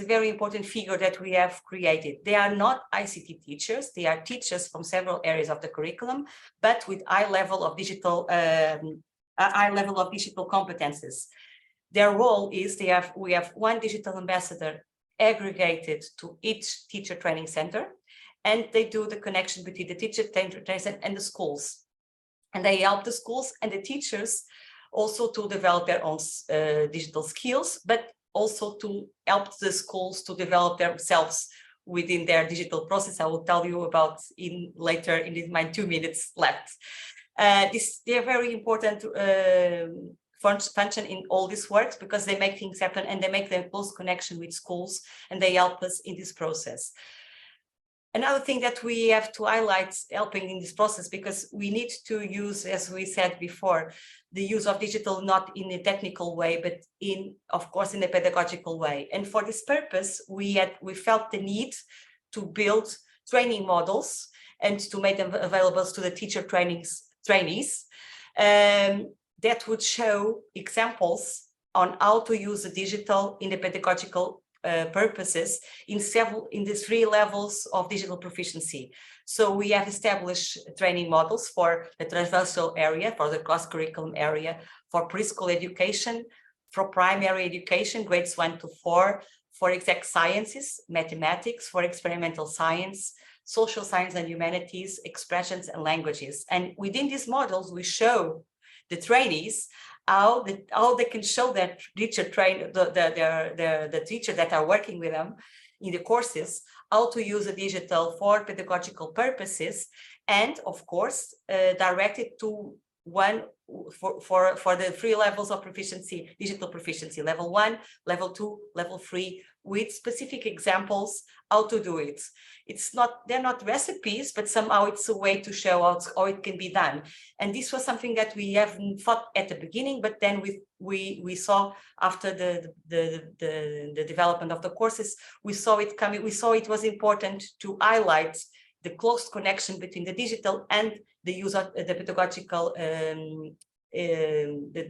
a very important figure that we have created. They are not ICT teachers, they are teachers from several areas of the curriculum, but with high level of digital competences. Their role is we have one digital ambassador aggregated to each teacher training center, and they do the connection between the teacher training center and the schools. And they help the schools and the teachers also to develop their own digital skills, but also to help the schools to develop themselves within their digital process. I will tell you about later in my 2 minutes left. They are very important function in all these works because they make things happen and they make the close connection with schools and they help us in this process. Another thing that we have to highlight helping in this process, because we need to use, as we said before, the use of digital not in a technical way, but of course, in a pedagogical way. And for this purpose, we felt the need to build training models and to make them available to the teacher trainees that would show examples on how to use the digital in the pedagogical purposes in the 3 levels of digital proficiency. So we have established training models for the transversal area, for the cross-curriculum area, for preschool education, for primary education, grades 1 to 4, for exact sciences, mathematics, for experimental science, social science and humanities, expressions and languages. And within these models, we show the trainees how they can show that teacher the teacher that are working with them in the courses, how to use the digital for pedagogical purposes, and of course direct it to one for the 3 levels of proficiency, digital proficiency, level 1, level 2, level 3, with specific examples how to do it. They're not recipes, but somehow it's a way to show how it can be done. And this was something that we haven't thought at the beginning, but then we saw after the development of the courses, we saw it coming. We saw it was important to highlight the close connection between the digital and the use of the pedagogical, the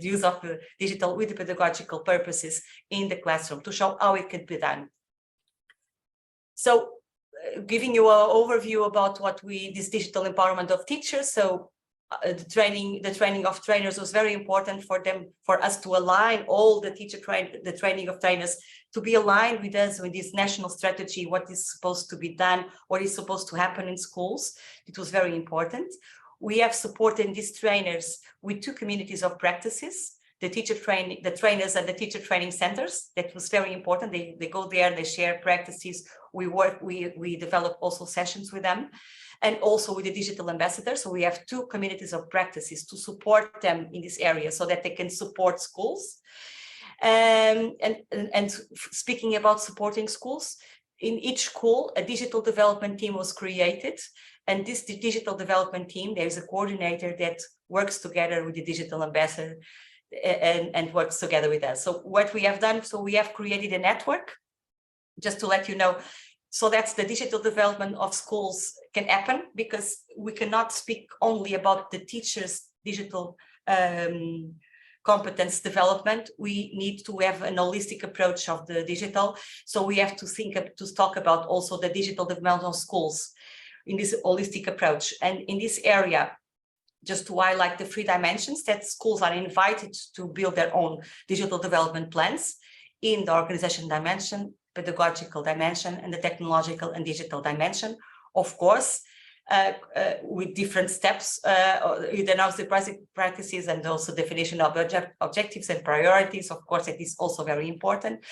use of the digital with the pedagogical purposes in the classroom to show how it can be done. So giving you an overview about this digital empowerment of teachers. So the training of trainers was very important for us to align all the the training of trainers to be aligned with us with this national strategy, what is supposed to be done, what is supposed to happen in schools. It was very important. We have supported these trainers with 2 communities of practices, the trainers and the teacher training centers. That was very important. They go there, they share practices. We develop also sessions with them, and also with the digital ambassadors. So we have 2 communities of practices to support them in this area so that they can support schools. And speaking about supporting schools, in each school, a digital development team was created. And this digital development team, there is a coordinator that works together with the digital ambassador and works together with us. So what we have done, so we have created a network, just to let you know, so that the digital development of schools can happen, because we cannot speak only about the teachers' digital competence development. We need to have an holistic approach of the digital. So we have to talk about also the digital development of schools in this holistic approach. And in this area, just to highlight the 3 dimensions that schools are invited to build their own digital development plans in the organization dimension, pedagogical dimension, and the technological and digital dimension. Of course, with different steps, with announced practices and also definition of objectives and priorities. Of course, it is also very important.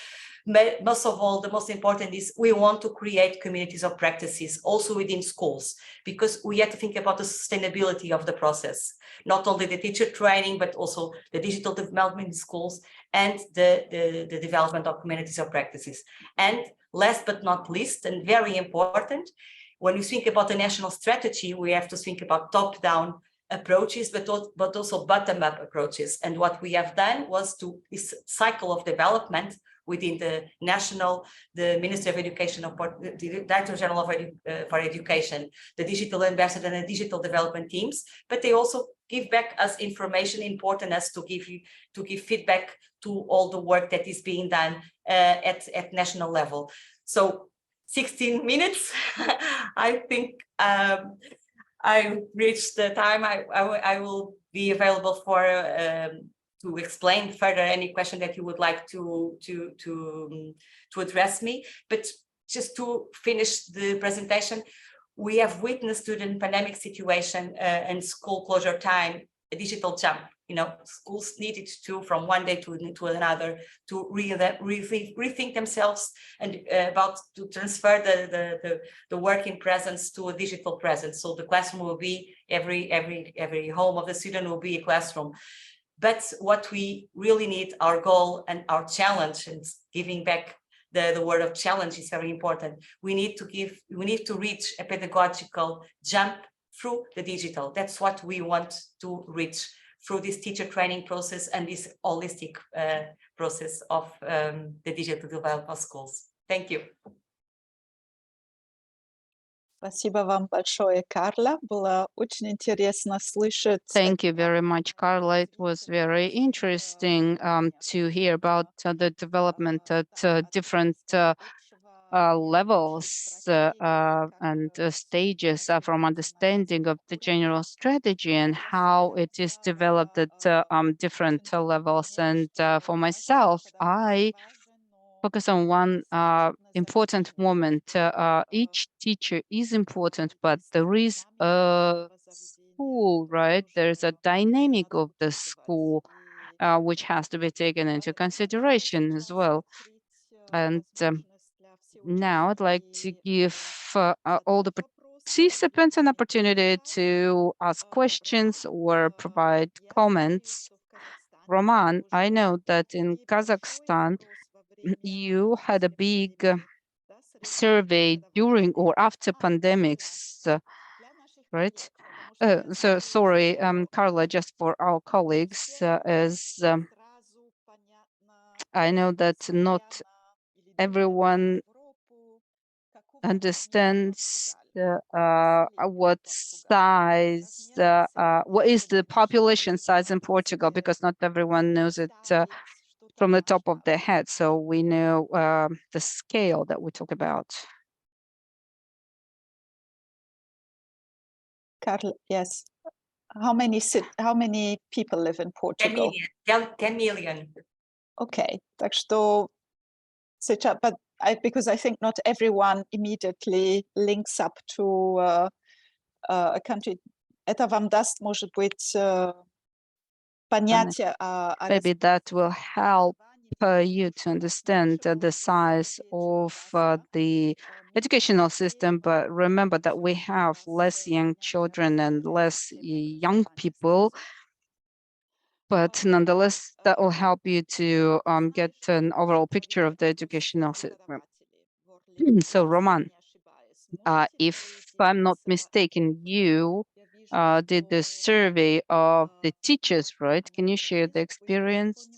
But most of all, the most important is we want to create communities of practices also within schools, because we have to think about the sustainability of the process, not only the teacher training, but also the digital development in schools and the development of communities of practices. And last but not least, and very important, when we think about the national strategy, we have to think about top-down approaches, but also bottom-up approaches. And what we have done was this cycle of development within the Ministry of Education, the Director General for Education, the digital ambassador and the digital development teams, but they also give back us information important as to give feedback to all the work that is being done at national level. So 16 minutes, I think I reached the time. I will be available for to explain further any question that you would like to address me. But just to finish the presentation, we have witnessed during the pandemic situation and school closure time a digital jump. You know, schools needed to, from one day to another, to rethink themselves and to transfer the working presence to a digital presence. So the classroom will be every home of the student will be a classroom. But what we really need, our goal and our challenge, and giving back the word of challenge is very important. We need to reach a pedagogical jump through the digital. That's what we want to reach through this teacher training process and this holistic process of the digital development of schools. Thank you. Спасибо вам большое, Карла. Было очень интересно слышать. Thank you very much, Carla. It was very interesting to hear about the development at different levels and stages from understanding of the general strategy and how it is developed at different levels. And for myself, I focus on one important moment. Each teacher is important, but there is a school, right? There's a dynamic of the school which has to be taken into consideration as well. And now I'd like to give all the participants an opportunity to ask questions or provide comments. Roman, I know that in Kazakhstan, you had a big survey during or after pandemics, right? So sorry, Carla, just for our colleagues, as I know that not everyone understands what size, what is the population size in Portugal, because not everyone knows it from the top of their head. So we know the scale that we talk about. Carla, yes. How many people live in 10 Portugal? million. 10 million. Okay, так что сейчас, but because I think not everyone immediately links up to a country. Это вам даст, может быть, понятие Maybe that will help you to understand the size of the educational system, but remember that we have less young children and less young people, but nonetheless, that will help you to get an overall picture of the educational system. So, Roman, if I'm not mistaken, you did the survey of the teachers, right? Can you share the experience?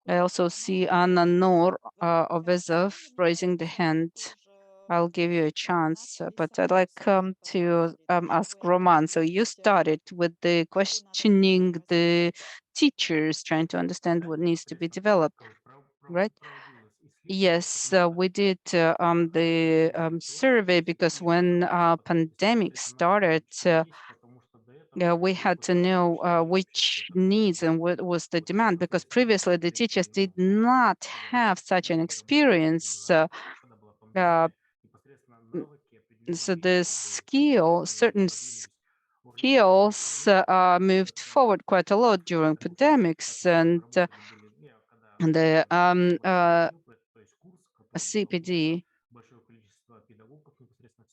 I also see Anna Noor of Azov raising the hand. I'll give you a chance, but I'd like to ask Roman. So you started with the questioning the teachers, trying to understand what needs to be developed, right? Yes, we did the survey because when pandemic started, we had to know which needs and what was the demand, because previously the teachers did not have such an experience. So the certain skills moved forward quite a lot during pandemics, and the CPD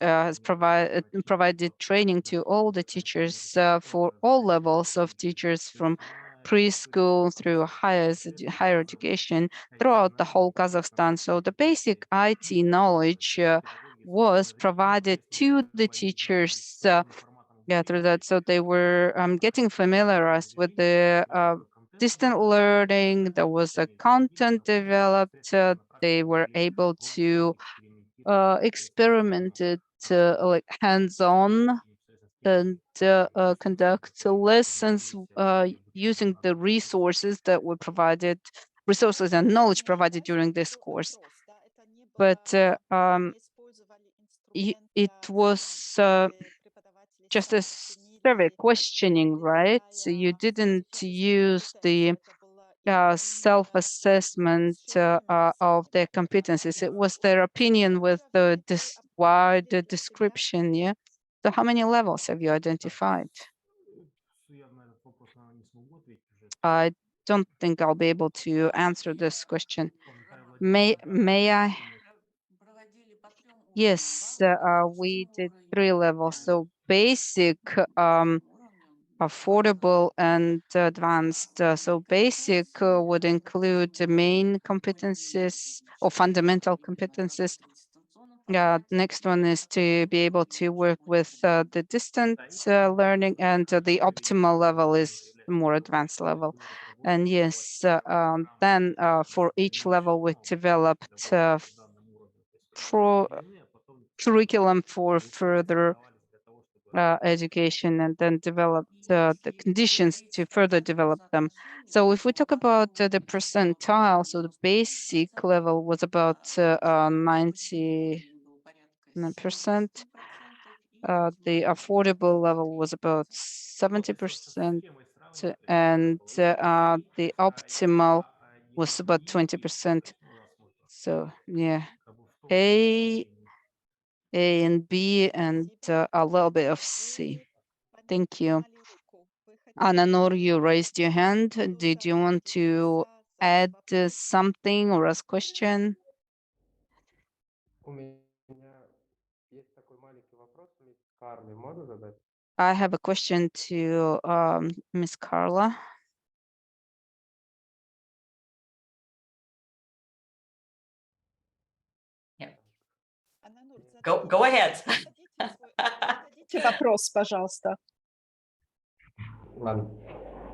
has provided training to all the teachers for all levels of teachers, from preschool through higher education throughout the whole Kazakhstan. So the basic IT knowledge was provided to the teachers through that. So they were getting familiarized with the distant learning. There was a content developed. They were able to experiment it like hands-on and conduct lessons using the resources that were provided, resources and knowledge provided during this course. But it was just a survey questioning, right? So you didn't use the self-assessment of their competencies. It was their opinion with this wide description, yeah? So how many levels have you identified? I don't think I'll be able to answer this question. May I? Yes, we did 3 levels. So basic, affordable, and advanced. So basic would include the main competencies or fundamental competencies. Next one is to be able to work with the distance learning, and the optimal level is the more advanced level. And yes, then for each level we developed curriculum for further education, and then developed the conditions to further develop them. So if we talk about the percentile, so the basic level was about 90%. The affordable level was about 70%, and the optimal was about 20%. So yeah, A and B, and a little bit of C. Thank you. Ananur, you raised your hand. Did you want to add something or ask question? I have a question to Miss Carla. Go ahead. Вопрос, пожалуйста.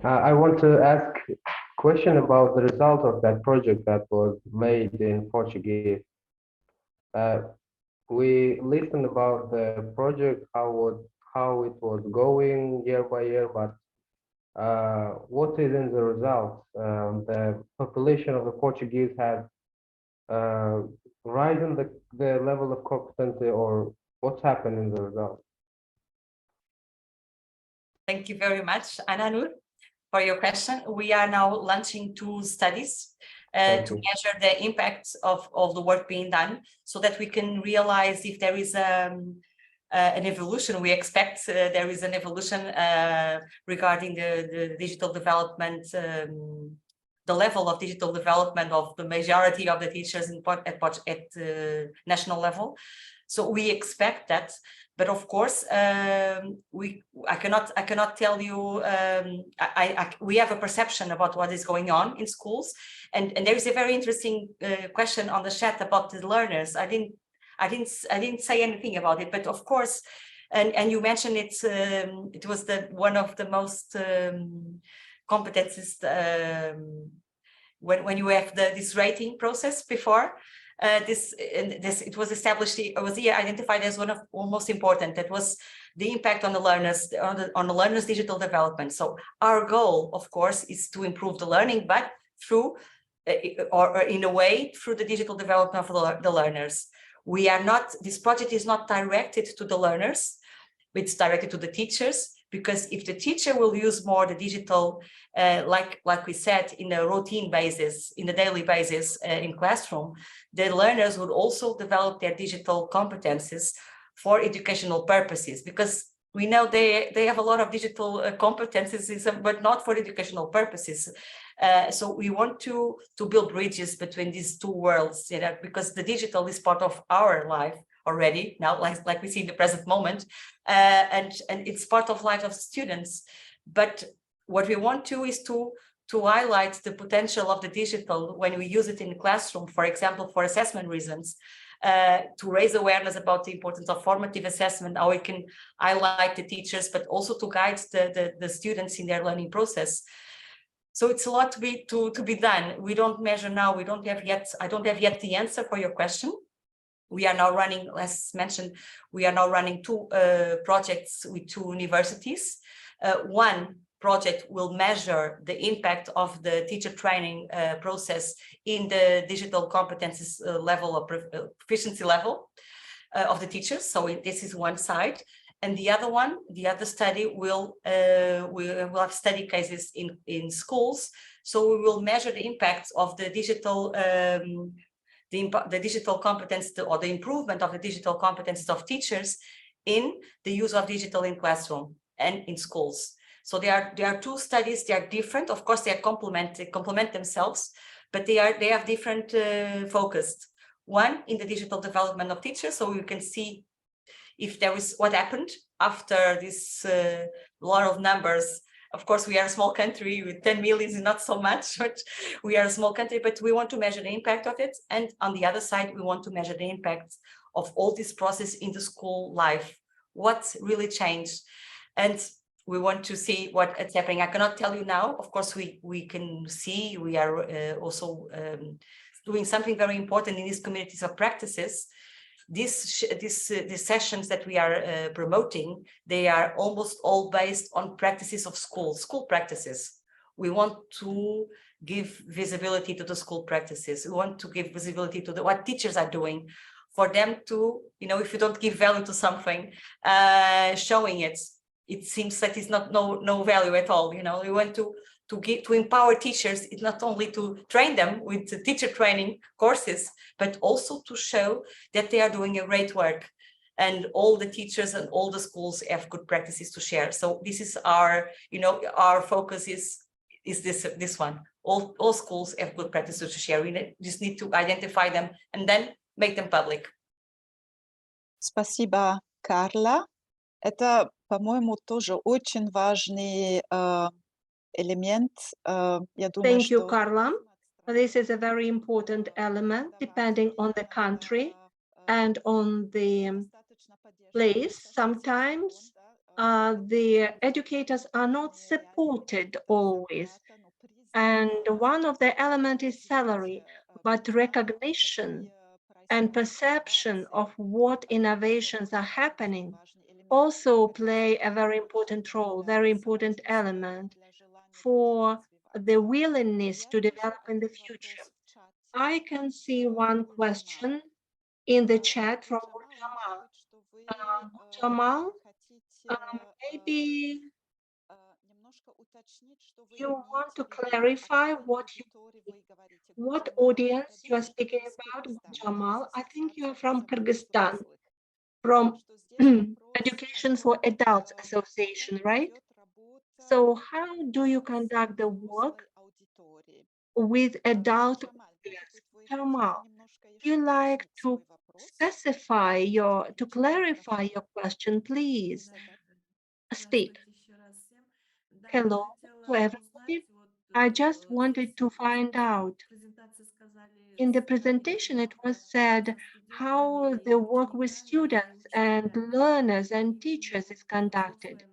I want to ask a question about the result of that project that was made in Portuguese. We listened about the project, how it was going year by year, but what is in the results? The population of the Portuguese has risen the level of competency, or what's happened in the results? Thank you very much, Ananur, for your question. We are now launching 2 studies to measure the impact of the work being done, so that we can realize if there is an evolution. We expect there is an evolution regarding the digital development, the level of digital development of the majority of the teachers at national level. So we expect that. But of course, I cannot tell you. We have a perception about what is going on in schools, and there is a very interesting question on the chat about the learners. I didn't say anything about it, but of course, and you mentioned it. It was one of the most competences when you have this rating process before. It was established, it was identified as one of the most important. That was the impact on the learners, on the learners' digital development. So our goal, of course, is to improve the learning, but through, or in a way, through the digital development of the learners. This project is not directed to the learners, it's directed to the teachers, because if the teacher will use more the digital, like we said, in a routine basis, in a daily basis in classroom, the learners would also develop their digital competences for educational purposes, because we know they have a lot of digital competences, but not for educational purposes. So we want to build bridges between these 2 worlds, because the digital is part of our life already now, like we see in the present moment, and it's part of life of students. But what we want to is to highlight the potential of the digital when we use it in the classroom, for example, for assessment reasons, to raise awareness about the importance of formative assessment, how we can highlight the teachers, but also to guide the students in their learning process. So it's a lot to be done. We don't measure now. I don't have yet the answer for your question. We are now running, as mentioned, 2 projects with 2 universities. One project will measure the impact of the teacher training process in the digital competences level of proficiency level of the teachers. So this is one side. And the other study will have study cases in schools. So we will measure the impact of the digital the digital competence or the improvement of the digital competences of teachers in the use of digital in classroom and in schools. So there are 2 studies. They are different. Of course, they complement themselves, but they have different focus. One in the digital development of teachers, so you can see if there is what happened after this lot of numbers. Of course, we are a small country with 10 million is not so much, but we are a small country, but we want to measure the impact of it. And on the other side, we want to measure the impact of all this process in the school life. What really changed? And we want to see what is happening. I cannot tell you now. Of course, we can see, we are also doing something very important in these communities of practices. these sessions that we are promoting, they are almost all based on practices of school practices. We want to give visibility to the school practices. We want to give visibility to what teachers are doing, for them to, if you don't give value to something, showing it seems that it's not no value at all. We want to empower teachers. It's not only to train them with the teacher training courses, but also to show that they are doing a great work, and all the teachers and all the schools have good practices to share. So this is our, our focus is this one. All schools have good practices to share. We just need to identify them and then make them public. Спасибо, Карла. Это, по-моему, тоже очень важный элемент. Я думаю, Thank you, что Carla. This is a very important element depending on the country and on the place. Sometimes the educators are not supported always. And one of the elements is salary, but recognition and perception of what innovations are happening also play a very important role, very important element for the willingness to develop in the future. I can see one question in the chat from Jamal. Jamal, maybe you want to clarify what audience you are speaking about, Jamal. I think you are from Kyrgyzstan, from Education for Adults Association, right? So how do you conduct the work with adult audience? Jamal, would you like to specify to clarify your question, please? Speak. Hello to everybody. I just wanted to find out. In the presentation, it was said how the work with students and learners and teachers is conducted.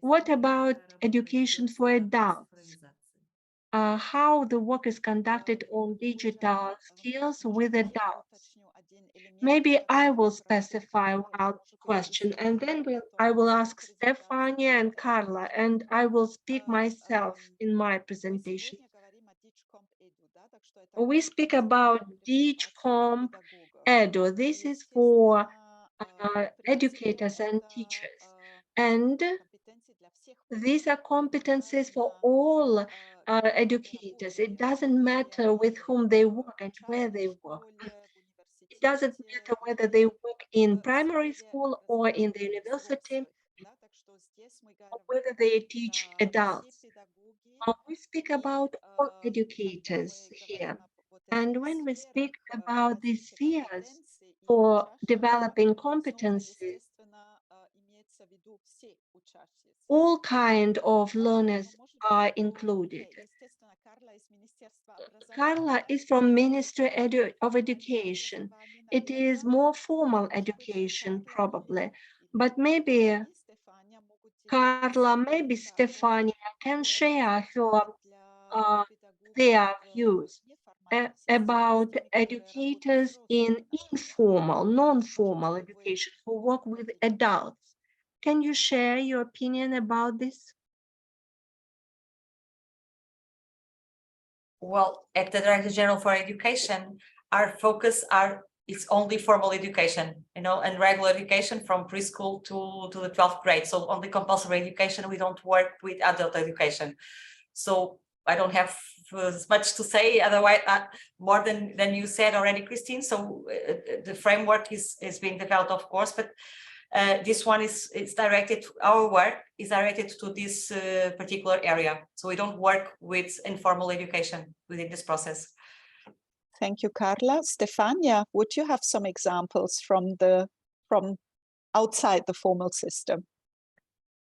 What about education for adults? How the work is conducted on digital skills with adults? Maybe I will specify one question, and then I will ask Stefania and Carla, and I will speak myself in my presentation. We speak about DigCompEdu. This is for educators and teachers. And these are competencies for all educators. It doesn't matter with whom they work and where they work. It doesn't matter whether they work in primary school or in the university, or whether they teach adults. We speak about all educators here. And when we speak about the spheres for developing competencies, all kinds of learners are included. Carla is from Ministry of Education. It is more formal education, probably, but maybe Carla, maybe Stefania can share their views about educators in informal, non-formal education who work with adults. Can you share your opinion about this? Well, at the Director General for Education, our focus is only formal education, and regular education from preschool to the 12th grade. So only compulsory education. We don't work with adult education. So I don't have much to say otherwise, more than you said already, Christine. So the framework is being developed, of course, but this one is directed, our work is directed to this particular area. So we don't work with informal education within this process. Thank you, Carla. Stefania, would you have some examples from outside the formal system?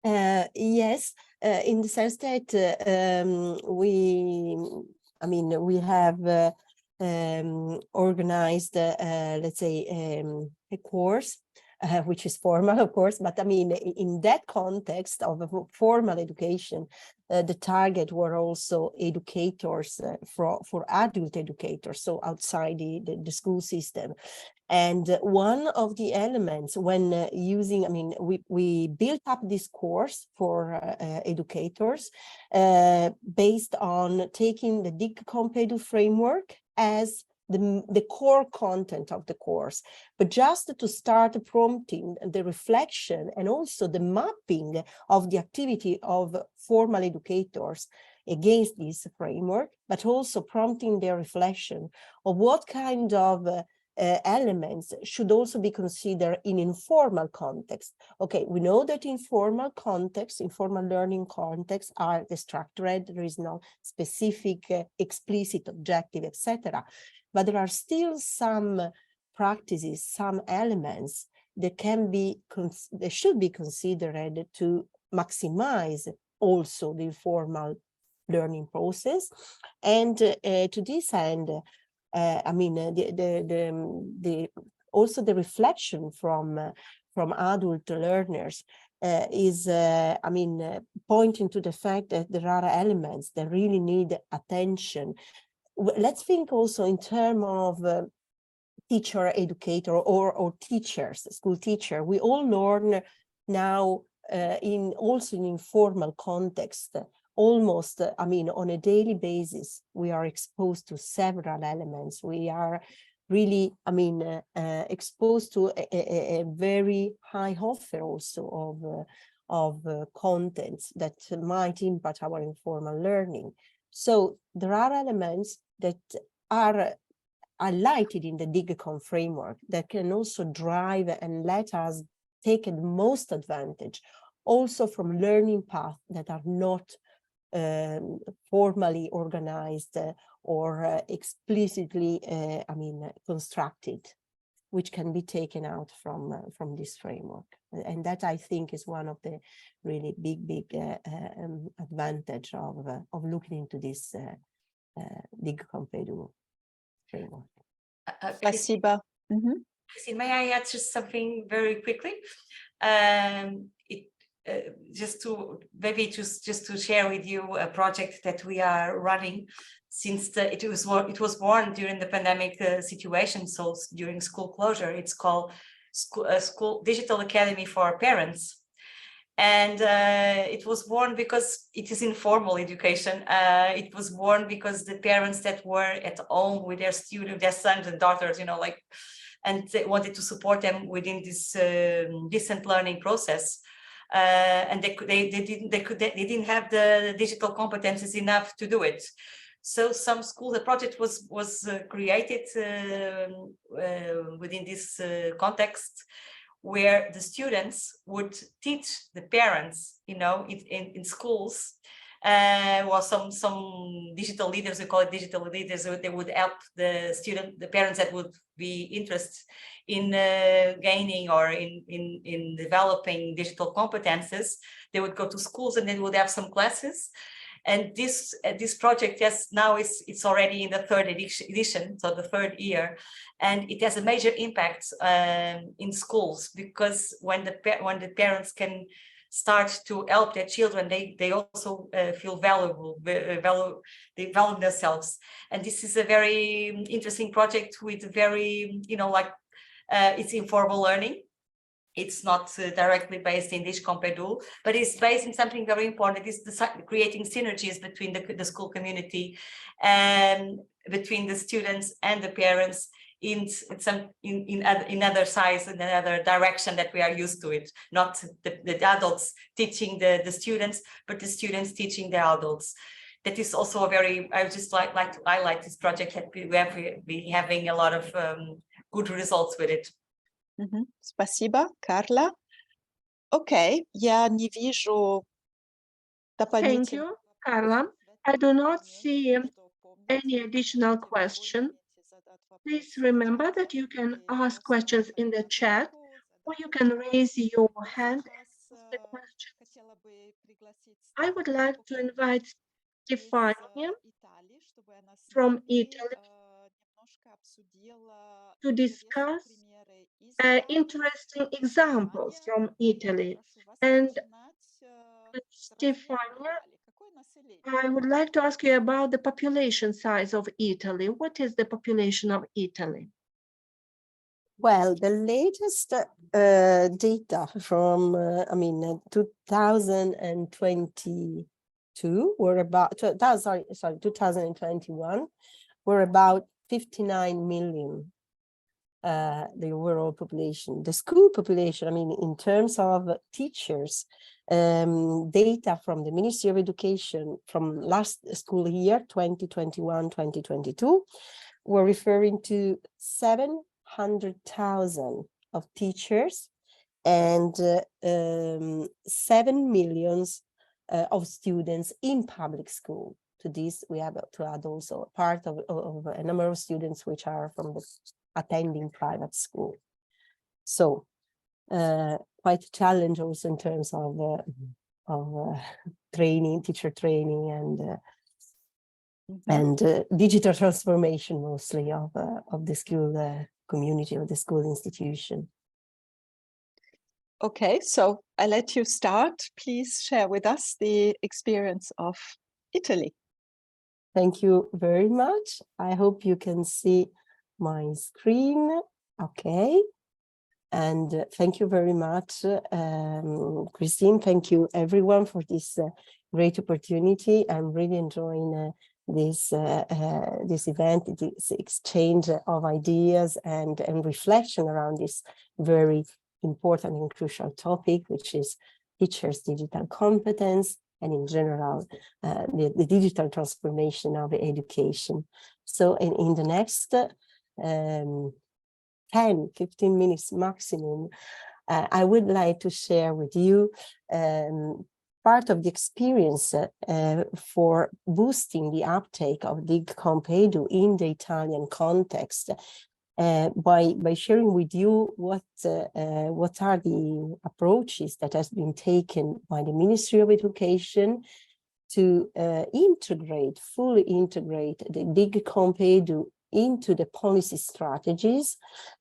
Yes, in the sense that we have organized, let's say, a course, which is formal, of course, but in that context of a formal education, the target were also educators for adult educators, so outside the school system. And one of the elements when using, I mean, we built up this course for educators based on taking the DigCompEdu framework as the core content of the course, but just to start prompting the reflection and also the mapping of the activity of formal educators against this framework, but also prompting their reflection of what kind of elements should also be considered in informal context. Okay, we know that informal context, informal learning context are structured, there is no specific, explicit objective, etc. But there are still some practices, some elements that can be, that should be considered to maximize also the informal learning process. And to this end, I mean, also the reflection from adult learners is, I mean, pointing to the fact that there are elements that really need attention. Let's think also in terms of teacher, educator, or teachers, school teacher. We all learn now also in informal context. Almost, I mean, on a daily basis, we are exposed to several elements. We are really, I mean, exposed to a very high offer also of contents that might impact our informal learning. So there are elements that are highlighted in the DigCom framework that can also drive and let us take the most advantage also from learning paths that are not formally organized or explicitly, I mean, constructed, which can be taken out from this framework. And that, I think, is one of the really big advantage of looking into this DigCompEdu framework. Спасибо. Christine, may I add just something very quickly? Just to share with you a project that we are running since it was born during the pandemic situation, so during school closure. It's called School Digital Academy for Parents. And it was born because it is informal education. It was born because the parents that were at home with their students, their sons and daughters, you know, like, and they wanted to support them within this distant learning process. And they didn't have the digital competences enough to do it. So some school, the project was created within this context, where the students would teach the parents, you know, in schools. Well, some digital leaders, we call it digital leaders, they would help the parents that would be interested in gaining or in developing digital competences. They would go to schools and they would have some classes. And this project, yes, now it's already in the third edition, so the third year, and it has a major impact in schools, because when the parents can start to help their children, they also feel valuable, they value themselves. And this is a very interesting project with very, you know, like it's informal learning. It's not directly based in DigCompEdu, but it's based in something very important. It's creating synergies between the school community and between the students and the parents in other sides, in another direction that we are used to it. Not the adults teaching the students, but the students teaching the adults. That is also a very, I would just like to highlight this project that we have been having a lot of good results with it. Спасибо, Карла. Окей, я не вижу дополнительных. Thank you, Carla. I do not see any additional question. Please remember that you can ask questions in the chat, or you can raise your hand and ask the question. I would like to invite Stefania from Italy to discuss interesting examples from Italy. And Stefania, I would like to ask you about the population size of Italy. What is the population of Italy? Well, the latest data from, 2022 were about, 2021 were about 59 million, the overall population. The school population, in terms of teachers, data from the Ministry of Education from last school year, 2021-2022, were referring to 700,000 of teachers and 7 million of students in public school. To this, we have to add also a part of a number of students which are from the attending private school. So quite a challenge also in terms of training, teacher training, and digital transformation mostly of the school community, of the school institution. Okay, so I let you start. Please share with us the experience of Italy. Thank you very much. I hope you can see my screen. Okay. And thank you very much, Christine. Thank you everyone for this great opportunity. I'm really enjoying this event, this exchange of ideas and reflection around this very important and crucial topic, which is teachers' digital competence, and in general, the digital transformation of education. So in the next 10-15 minutes maximum, I would like to share with you part of the experience for boosting the uptake of DigCompEdu in the Italian context, by sharing with you what are the approaches that has been taken by the Ministry of Education to fully integrate the DigCompEdu into the policy strategies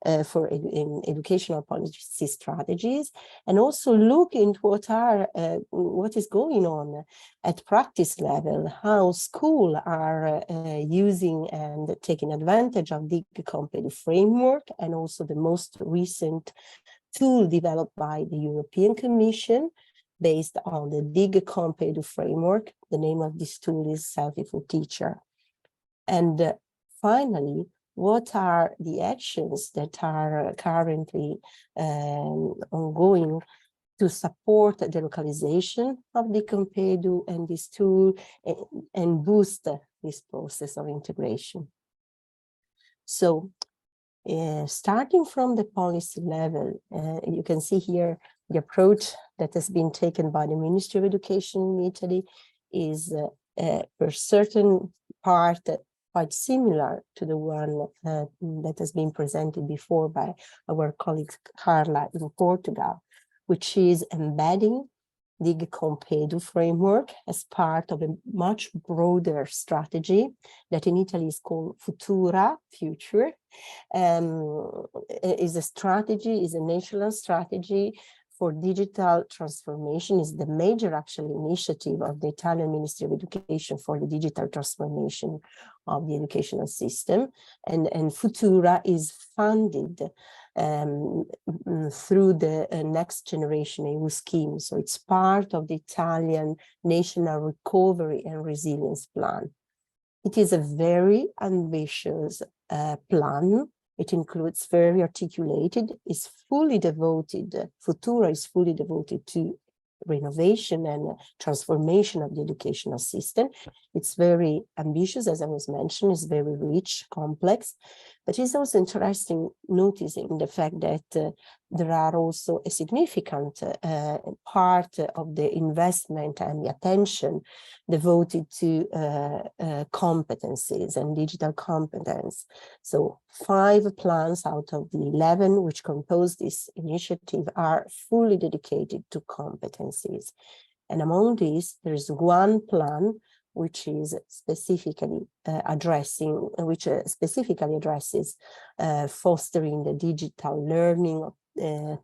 in educational policy strategies, and also look into what is going on at practice level, how schools are using and taking advantage of the DigCompEdu framework, and also the most recent tool developed by the European Commission based on the DigCompEdu framework. The name of this tool is Selfie for Teacher. And finally, what are the actions that are currently ongoing to support the localization of DigCompEdu and this tool and boost this process of integration? So, starting from the policy level, you can see here the approach that has been taken by the Ministry of Education in Italy is per certain part quite similar to the one that has been presented before by our colleague Carla in Portugal, which is embedding the DigCompEdu framework as part of a much broader strategy that in Italy is called Futura, future. Is a national strategy for digital transformation, is the major actual initiative of the Italian Ministry of Education for the digital transformation of the educational system. And Futura is funded through the Next Generation EU scheme. So it's part of the Italian National Recovery and Resilience Plan. It is a very ambitious plan. It includes very articulated, is fully devoted, Futura is fully devoted to renovation and transformation of the educational system. It's very ambitious, as I was mentioning, it's very rich, complex, but it's also interesting noticing the fact that there are also a significant part of the investment and the attention devoted to competencies and digital competence. So 5 plans out of the 11 which compose this initiative are fully dedicated to competencies. And among these, there is one plan which is specifically addresses fostering the digital learning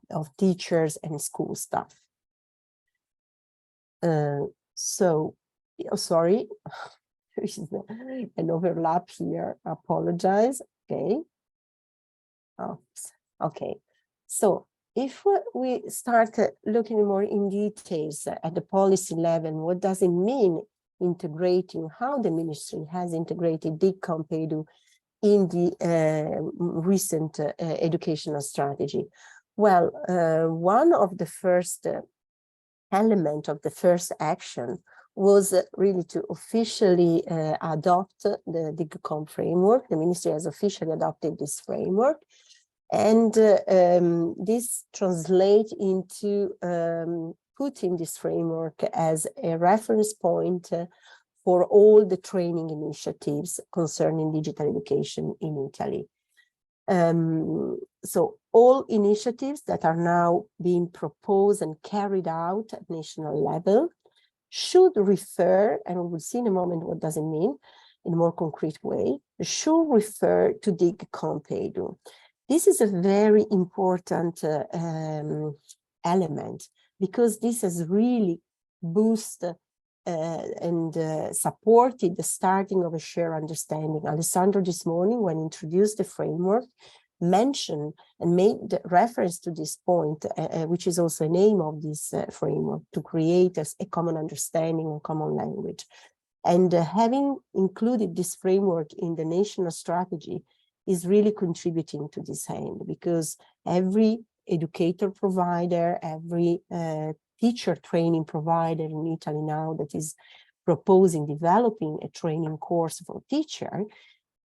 of teachers and school staff. Sorry, there is an overlap here. I apologize. Okay. Oh, Okay, so if we start looking more in details at the policy level, what does it mean integrating, how the ministry has integrated DigCompEdu in the recent educational strategy? Well, one of the first element of the first action was really to officially adopt the DigComp framework. The ministry has officially adopted this framework. And this translates into putting this framework as a reference point for all the training initiatives concerning digital education in Italy. So all initiatives that are now being proposed and carried out at national level should refer, and we will see in a moment what does it mean in a more concrete way, should refer to DigCompEdu. This is a very important element, because this has really boosted and supported the starting of a shared understanding. Alessandro this morning, when he introduced the framework, mentioned and made reference to this point, which is also a aim of this framework, to create a common understanding and common language. And having included this framework in the national strategy is really contributing to this end, because every educator provider, every teacher training provider in Italy now that is proposing, developing a training course for teacher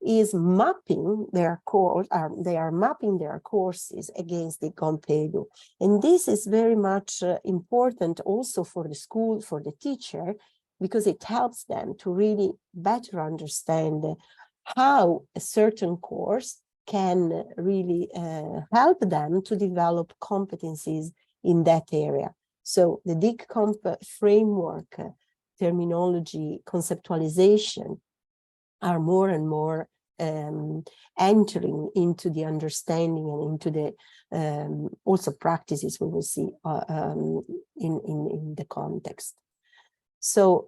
is mapping their course, they are mapping their courses against DigCompEdu. And this is very much important also for the school, for the teacher, because it helps them to really better understand how a certain course can really help them to develop competencies in that area. So the DigComp framework, terminology, conceptualization are more and more entering into the understanding and into the also practices we will see in the context. So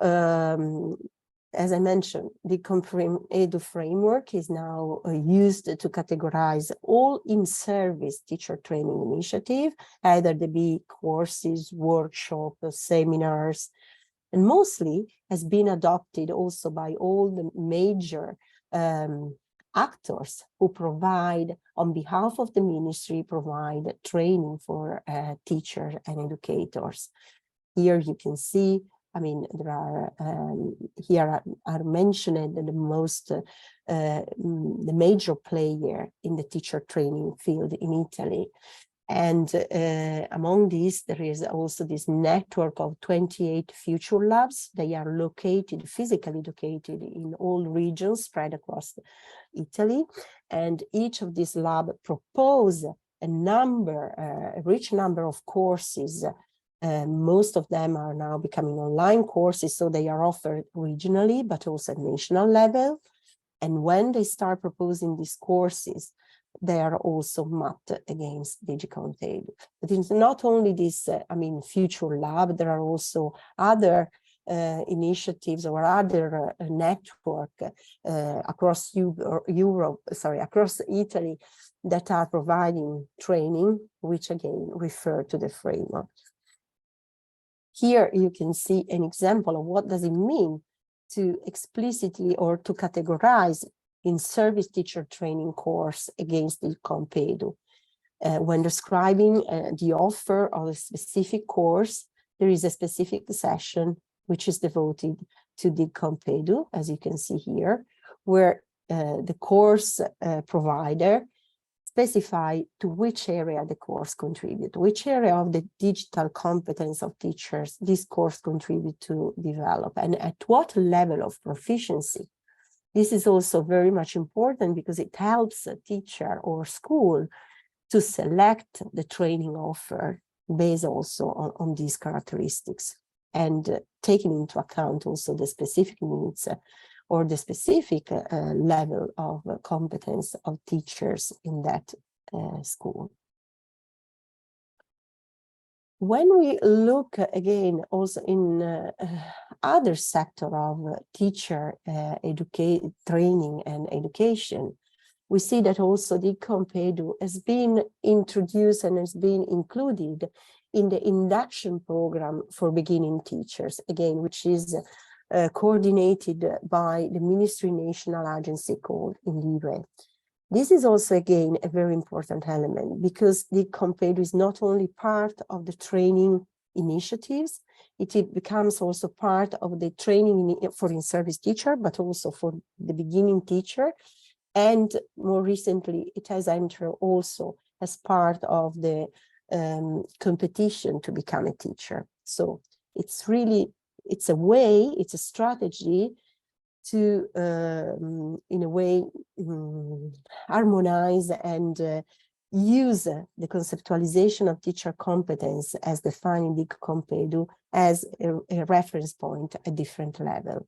as I mentioned, the DigCompEdu framework is now used to categorize all in-service teacher training initiative, either they be courses, workshops, seminars, and mostly has been adopted also by all the major actors who provide, on behalf of the ministry, provide training for teachers and educators. Here you can see, I mean, there are here are mentioned the most the major player in the teacher training field in Italy, and among these there is also this network of 28 future labs. They are located, physically located in all regions spread across Italy, and each of these labs propose a rich number of courses. Most of them are now becoming online courses, so they are offered regionally, but also at national level. And when they start proposing these courses, they are also mapped against DigCompEdu. But it's not only this, future lab, there are also other initiatives or other network across across Italy that are providing training, which again refer to the framework. Here you can see an example of what does it mean to explicitly or to categorize in-service teacher training course against DigCompEdu. When describing the offer of a specific course, there is a specific session which is devoted to DigCompEdu, as you can see here, where the course provider specify to which area the course contribute, which area of the digital competence of teachers this course contribute to develop, and at what level of proficiency. This is also very much important because it helps a teacher or school to select the training offer based also on these characteristics, and taking into account also the specific needs or the specific level of competence of teachers in that school. When we look again also in other sector of teacher training and education, we see that also DigCompEdu has been introduced and has been included in the induction program for beginning teachers, again, which is coordinated by the Ministry National Agency called INDIRE. This is also, again, a very important element because DigCompEdu is not only part of the training initiatives, it becomes also part of the training for in-service teacher, but also for the beginning teacher. And more recently, it has entered also as part of the competition to become a teacher. So it's really, it's a way, it's a strategy to, in a way, harmonize and use the conceptualization of teacher competence as defined in DigCompEdu as a reference point at different level.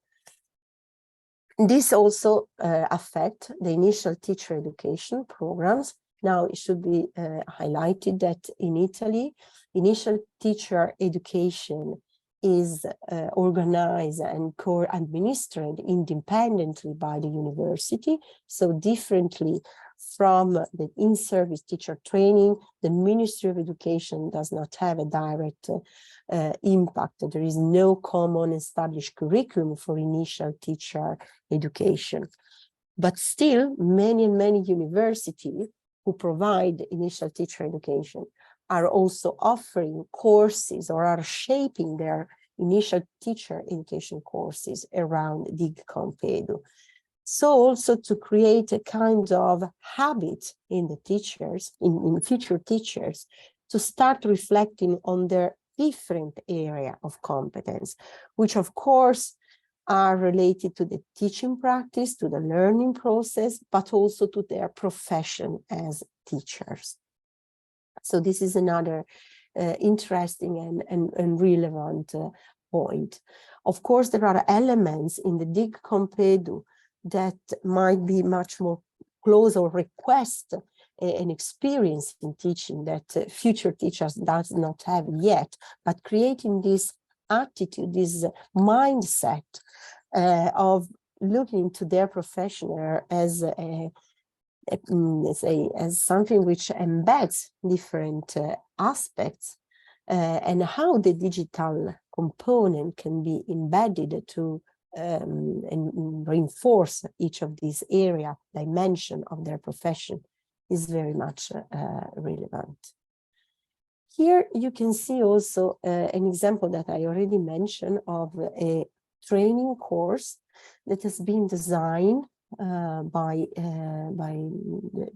This also affects the initial teacher education programs. Now it should be highlighted that in Italy, initial teacher education is organized and co-administered independently by the university. So differently from the in-service teacher training, the Ministry of Education does not have a direct impact. There is no common established curriculum for initial teacher education. But still, many universities who provide initial teacher education are also offering courses or are shaping their initial teacher education courses around DigCompEdu. So also to create a kind of habit in the teachers, in future teachers, to start reflecting on their different area of competence, which of course are related to the teaching practice, to the learning process, but also to their profession as teachers. So this is another interesting and relevant point. Of course, there are elements in the DigCompEdu that might be much more close or request an experience in teaching that future teachers does not have yet, but creating this attitude, this mindset of looking to their profession as as something which embeds different aspects and how the digital component can be embedded to and reinforce each of these area dimension of their profession is very much relevant. Here you can see also an example that I already mentioned of a training course that has been designed by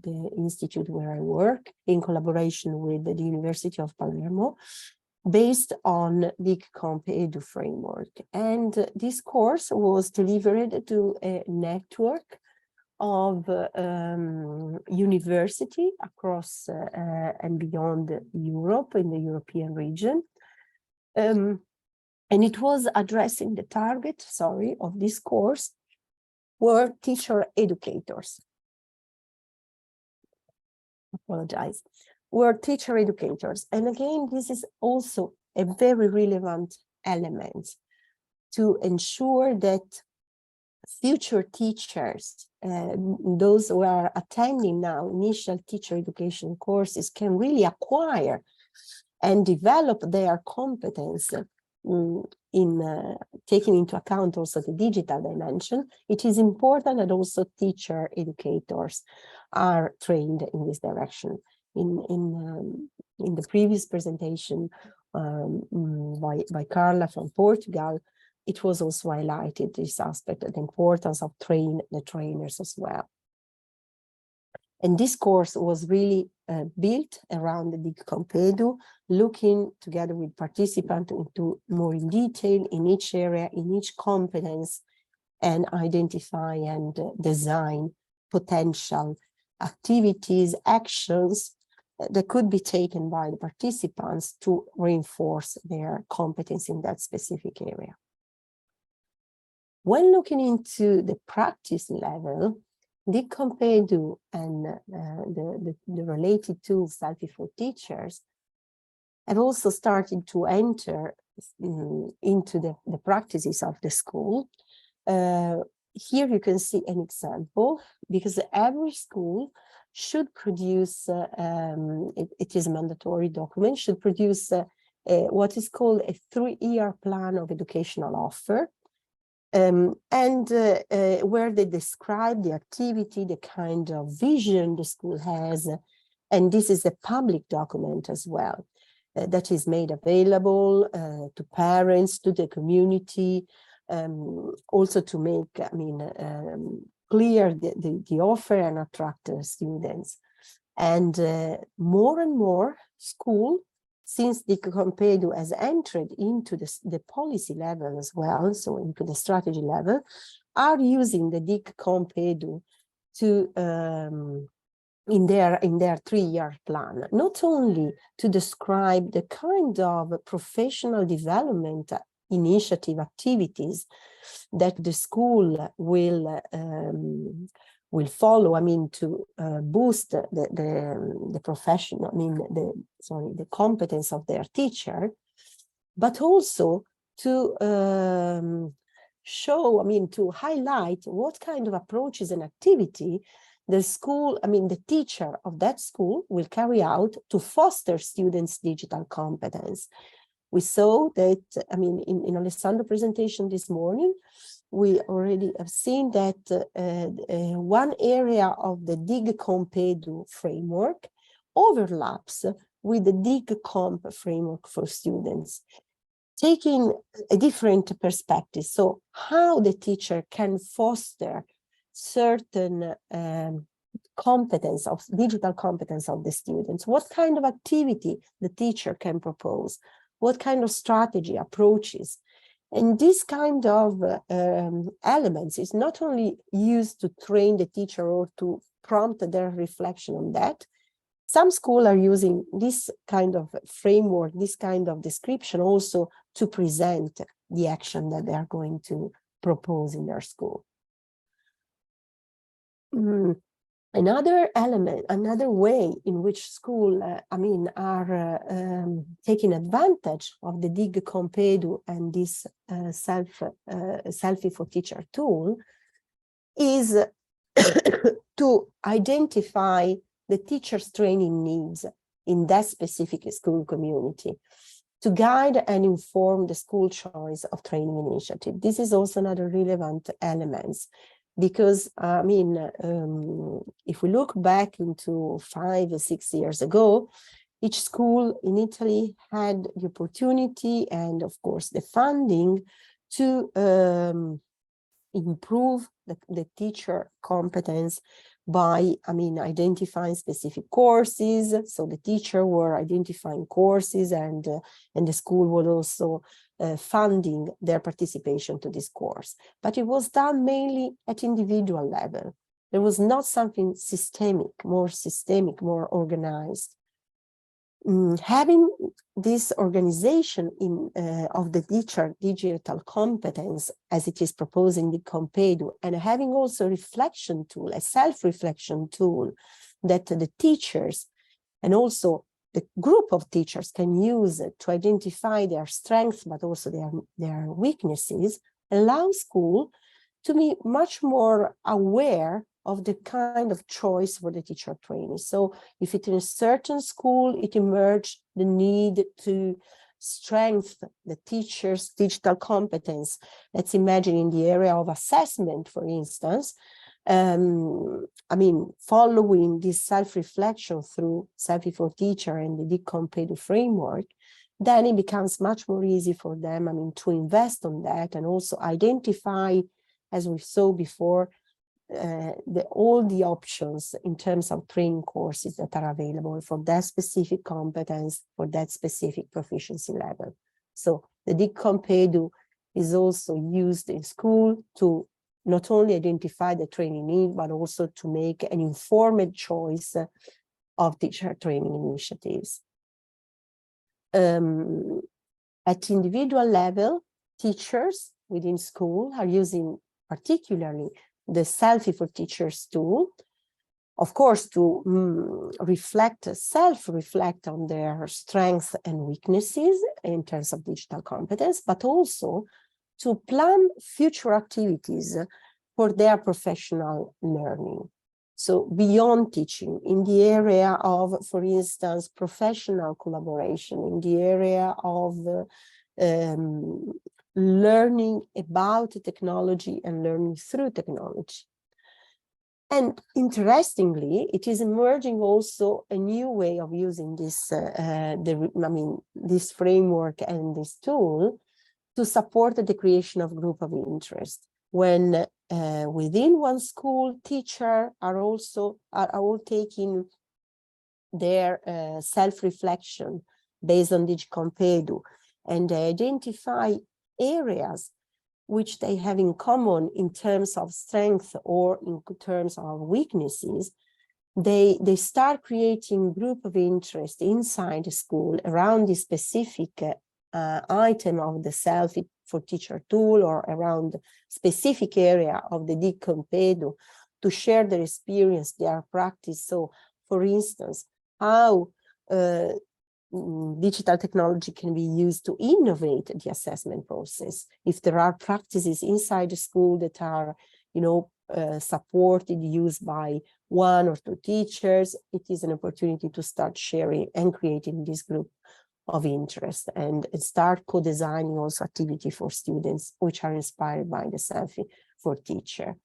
the institute where I work in collaboration with the University of Palermo, based on DigCompEdu framework. And this course was delivered to a network of university across and beyond Europe, in the European region. And it was addressing the target, of this course were teacher educators. Apologize. Were teacher educators. And again, this is also a very relevant element to ensure that future teachers, those who are attending now initial teacher education courses, can really acquire and develop their competence in taking into account also the digital dimension. It is important that also teacher educators are trained in this direction. In the previous presentation by Carla from Portugal, it was also highlighted this aspect, the importance of train the trainers as well. And this course was really built around the DigCompEdu, looking together with participants into more in detail in each area, in each competence, and identify and design potential activities, actions that could be taken by the participants to reinforce their competence in that specific area. When looking into the practice level, DigCompEdu and the related tools, Selfie for Teachers, have also started to enter into the practices of the school here you can see an example, because every school should produce, it is a mandatory document, should produce what is called a 3-year plan of educational offer, where they describe the activity, the kind of vision the school has, and this is a public document as well, that is made available to parents, to the community, also to make, clear the offer and attract students. And more school, since DigCompEdu has entered into the policy level as well, so into the strategy level, are using the DigCompEdu to in their 3-year plan, not only to describe the kind of professional development initiative activities that the school will follow, to boost the professional, the competence of their teacher, but also to show, to highlight what kind of approaches and activity the school, the teacher of that school will carry out to foster students' digital competence. We saw that, in Alessandro's presentation this morning, we already have seen that one area of the DigCompEdu framework overlaps with the DigComp framework for students, taking a different perspective. So how the teacher can foster certain digital competence of the students, what kind of activity the teacher can propose, what kind of strategy, approaches. And this kind of elements is not only used to train the teacher or to prompt their reflection on that. Some schools are using this kind of framework, this kind of description also to present the action that they are going to propose in their school. Another element, another way in which schools, are taking advantage of the DigCompEdu and this Selfie for Teacher tool is to identify the teacher's training needs in that specific school community, to guide and inform the school choice of training initiative. This is also another relevant element. Because, if we look back into 5 or 6 years ago, each school in Italy had the opportunity and, of course, the funding to improve the teacher competence by, identifying specific courses. So the teacher were identifying courses, and the school was also funding their participation to this course. But it was done mainly at individual level. There was not something systemic, more organized. Having this organization of the teacher digital competence as it is proposed in DigCompEdu, and having also a reflection tool, a self-reflection tool that the teachers and also the group of teachers can use to identify their strengths, but also their weaknesses, allow school to be much more aware of the kind of choice for the teacher training. So if it in a certain school, it emerged the need to strengthen the teacher's digital competence. Let's imagine in the area of assessment, for instance, following this self-reflection through Selfie for Teacher and the DigCompEdu framework, then it becomes much more easy for them, to invest on that and also identify, as we saw before, all the options in terms of training courses that are available for that specific competence, for that specific proficiency level. So the DigCompEdu is also used in school to not only identify the training need, but also to make an informed choice of teacher training initiatives. At individual level, teachers within school are using particularly the Selfie for Teachers tool, of course, to self-reflect on their strengths and weaknesses in terms of digital competence, but also to plan future activities for their professional learning. So beyond teaching, in the area of, for instance, professional collaboration, in the area of learning about technology and learning through technology. And interestingly, it is emerging also a new way of using this, this framework and this tool to support the creation of group of interest. When within one school, teachers are all taking their self-reflection based on DigCompEdu, and they identify areas which they have in common in terms of strength or in terms of weaknesses. They start creating group of interest inside the school around the specific item of the Selfie for Teacher tool, or around specific area of the DigCompEdu, to share their experience, their practice. So, for instance, how digital technology can be used to innovate the assessment process. If there are practices inside the school that are, supported, used by one or two teachers, it is an opportunity to start sharing and creating this group of interest, and start co-designing also activity for students which are inspired by the Selfie for Teacher.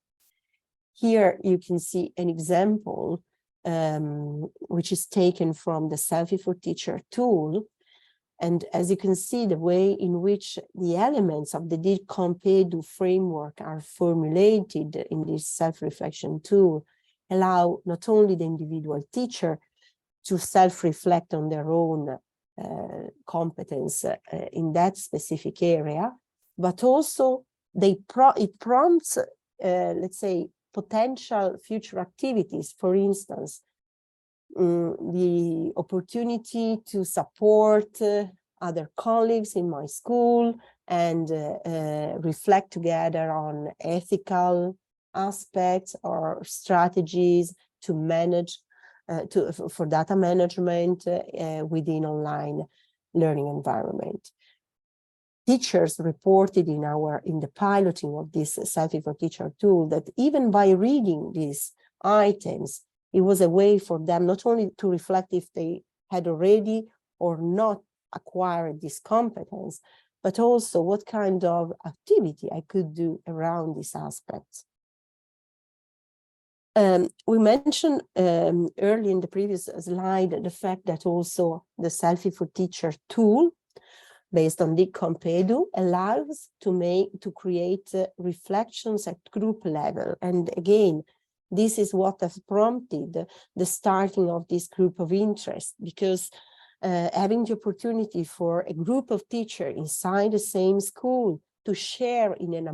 Here you can see an example which is taken from the Selfie for Teacher tool. And as you can see, the way in which the elements of the DigCompEdu framework are formulated in this self-reflection tool allow not only the individual teacher to self-reflect on their own competence in that specific area, but also it prompts, let's say, potential future activities. For instance, the opportunity to support other colleagues in my school and reflect together on ethical aspects or strategies to manage for data management within online learning environment. Teachers reported in the piloting of this Selfie for Teacher tool that even by reading these items, it was a way for them not only to reflect if they had already or not acquired this competence, but also what kind of activity I could do around these aspects. We mentioned early in the previous slide the fact that also the Selfie for Teacher tool based on DigCompEdu allows to create reflections at group level. And again, this is what has prompted the starting of this group of interest, because having the opportunity for a group of teachers inside the same school to share in an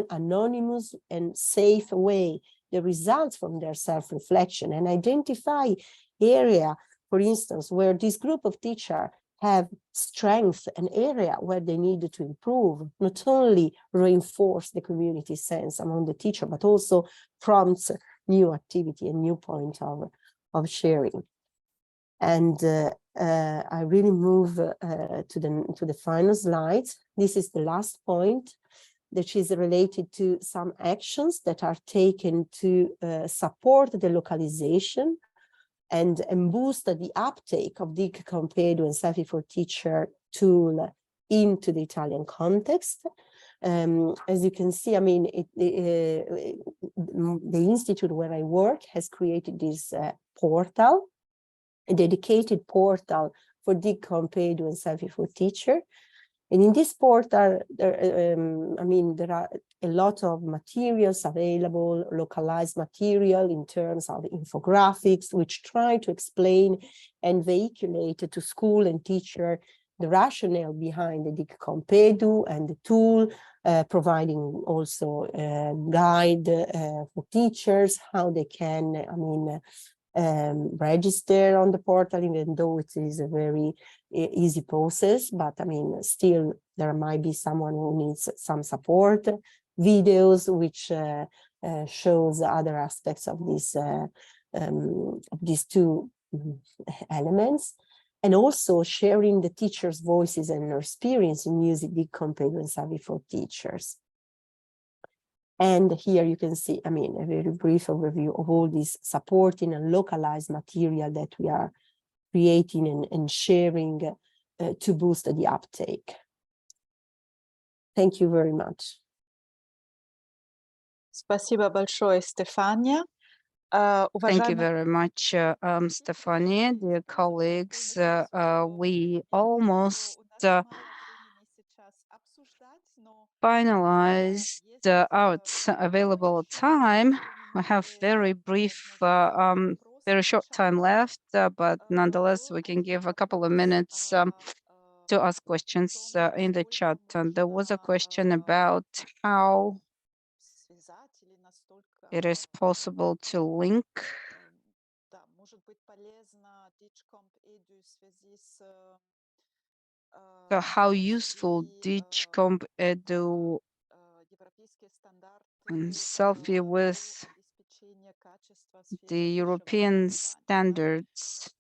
anonymous and safe way the results from their self-reflection and identify area, for instance, where this group of teachers have strength, an area where they need to improve, not only reinforce the community sense among the teacher, but also prompts new activity and new point of sharing. And I really move to the final slide. This is the last point, that is related to some actions that are taken to support the localization and boost the uptake of DigCompEdu and Selfie for Teacher tool into the Italian context. As you can see, I mean, the institute where I work has created this portal, a dedicated portal for DigCompEdu and Selfie for Teacher. And in this portal, there are a lot of materials available, localized material in terms of infographics, which try to explain and vehiculate to school and teacher the rationale behind the DigCompEdu and the tool, providing also a guide for teachers, how they can, register on the portal, even though it is a very easy process, but I mean, still there might be someone who needs some support, videos which shows other aspects of these two elements, and also sharing the teachers' voices and their experience in using DigCompEdu and Selfie for Teachers. And here you can see, I mean, a very brief overview of all these supporting and localized material that we are creating and sharing to boost the uptake. Thank you very much. Спасибо большое, Стефания. Thank you very much, Stefania. Dear colleagues, we almost finalized our available time. I have very brief, very short time left, but nonetheless, we can give a couple of minutes to ask questions in the chat. And there was a question about how it is possible to link. So how useful DigCompEdu and selfie with the European standards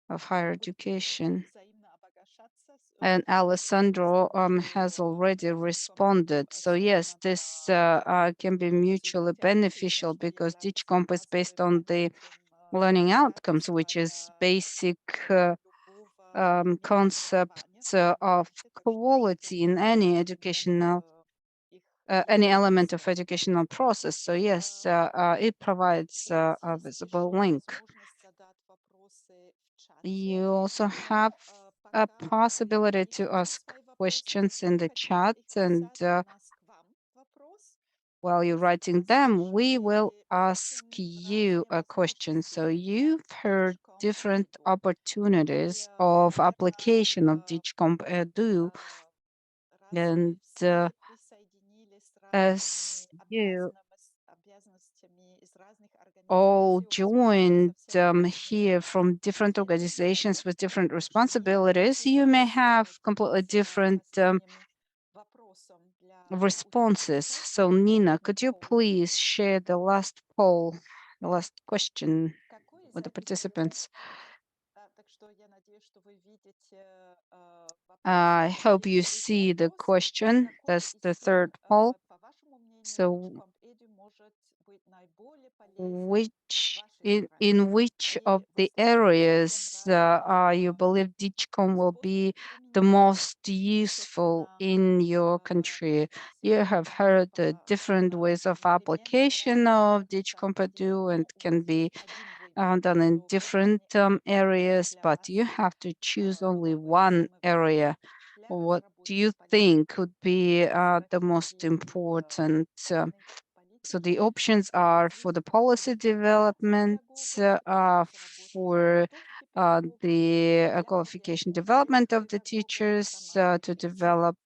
of higher education. And Alessandro has already responded. So yes, this can be mutually beneficial because DigComp is based on the learning outcomes, which is basic concept of quality in any educational, any element of educational process. So yes, it provides a visible link. You also have a possibility to ask questions in the chat, and while you're writing them, we will ask you a question. So you've heard different opportunities of application of DigCompEdu, and as you all joined here from different organizations with different responsibilities, you may have completely different responses. So Nina, could you please share the last poll, the last question with the participants? I hope you see the question. That's the third poll. So in which of the areas you believe DigCom will be the most useful in your country? You have heard the different ways of application of DigCompEdu and can be done in different areas, but you have to choose only one area. What do you think would be the most important? So the options are for the policy development, for the qualification development of the teachers, to develop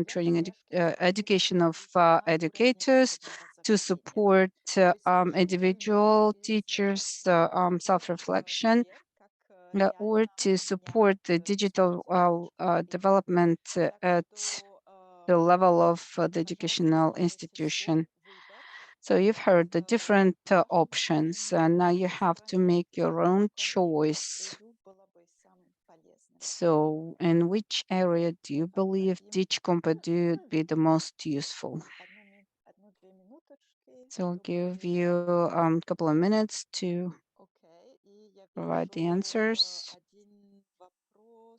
training education of educators, to support individual teachers' self-reflection, or to support the digital development at the level of the educational institution. So you've heard the different options, and now you have to make your own choice. So in which area do you believe DigCompEdu would be the most useful? So I'll give you a couple of minutes to provide the answers.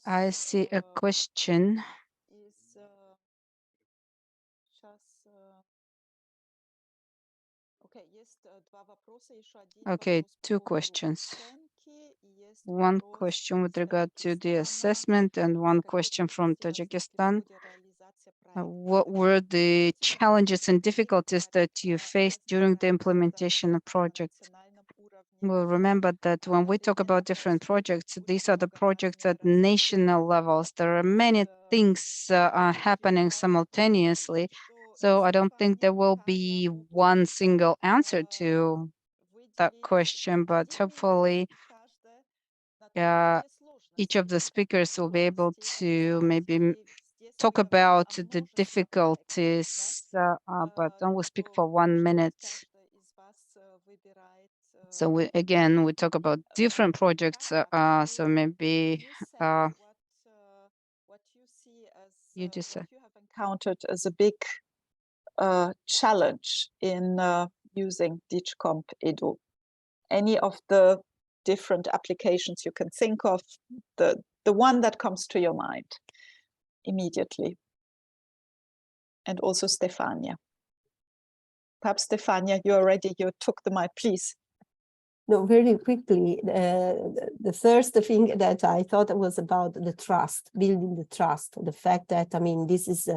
I see a question. Okay, two questions. One question with regard to the assessment and one question from Tajikistan. What were the challenges and difficulties that you faced during the implementation of project? Well, remember that when we talk about different projects, these are the projects at national levels. There are many things happening simultaneously. So I don't think there will be one single answer to that question, but hopefully each of the speakers will be able to maybe talk about the difficulties, but only speak for 1 minute. So we talk about different projects, so maybe you decide. you have encountered as a big challenge in using DigCompEdu? Any of the different applications you can think of, the one that comes to your mind immediately? And also Stefania. Perhaps Stefania, you took the mic, please. No, very quickly, the first thing that I thought was about the trust, building the trust, the fact that, I mean, this is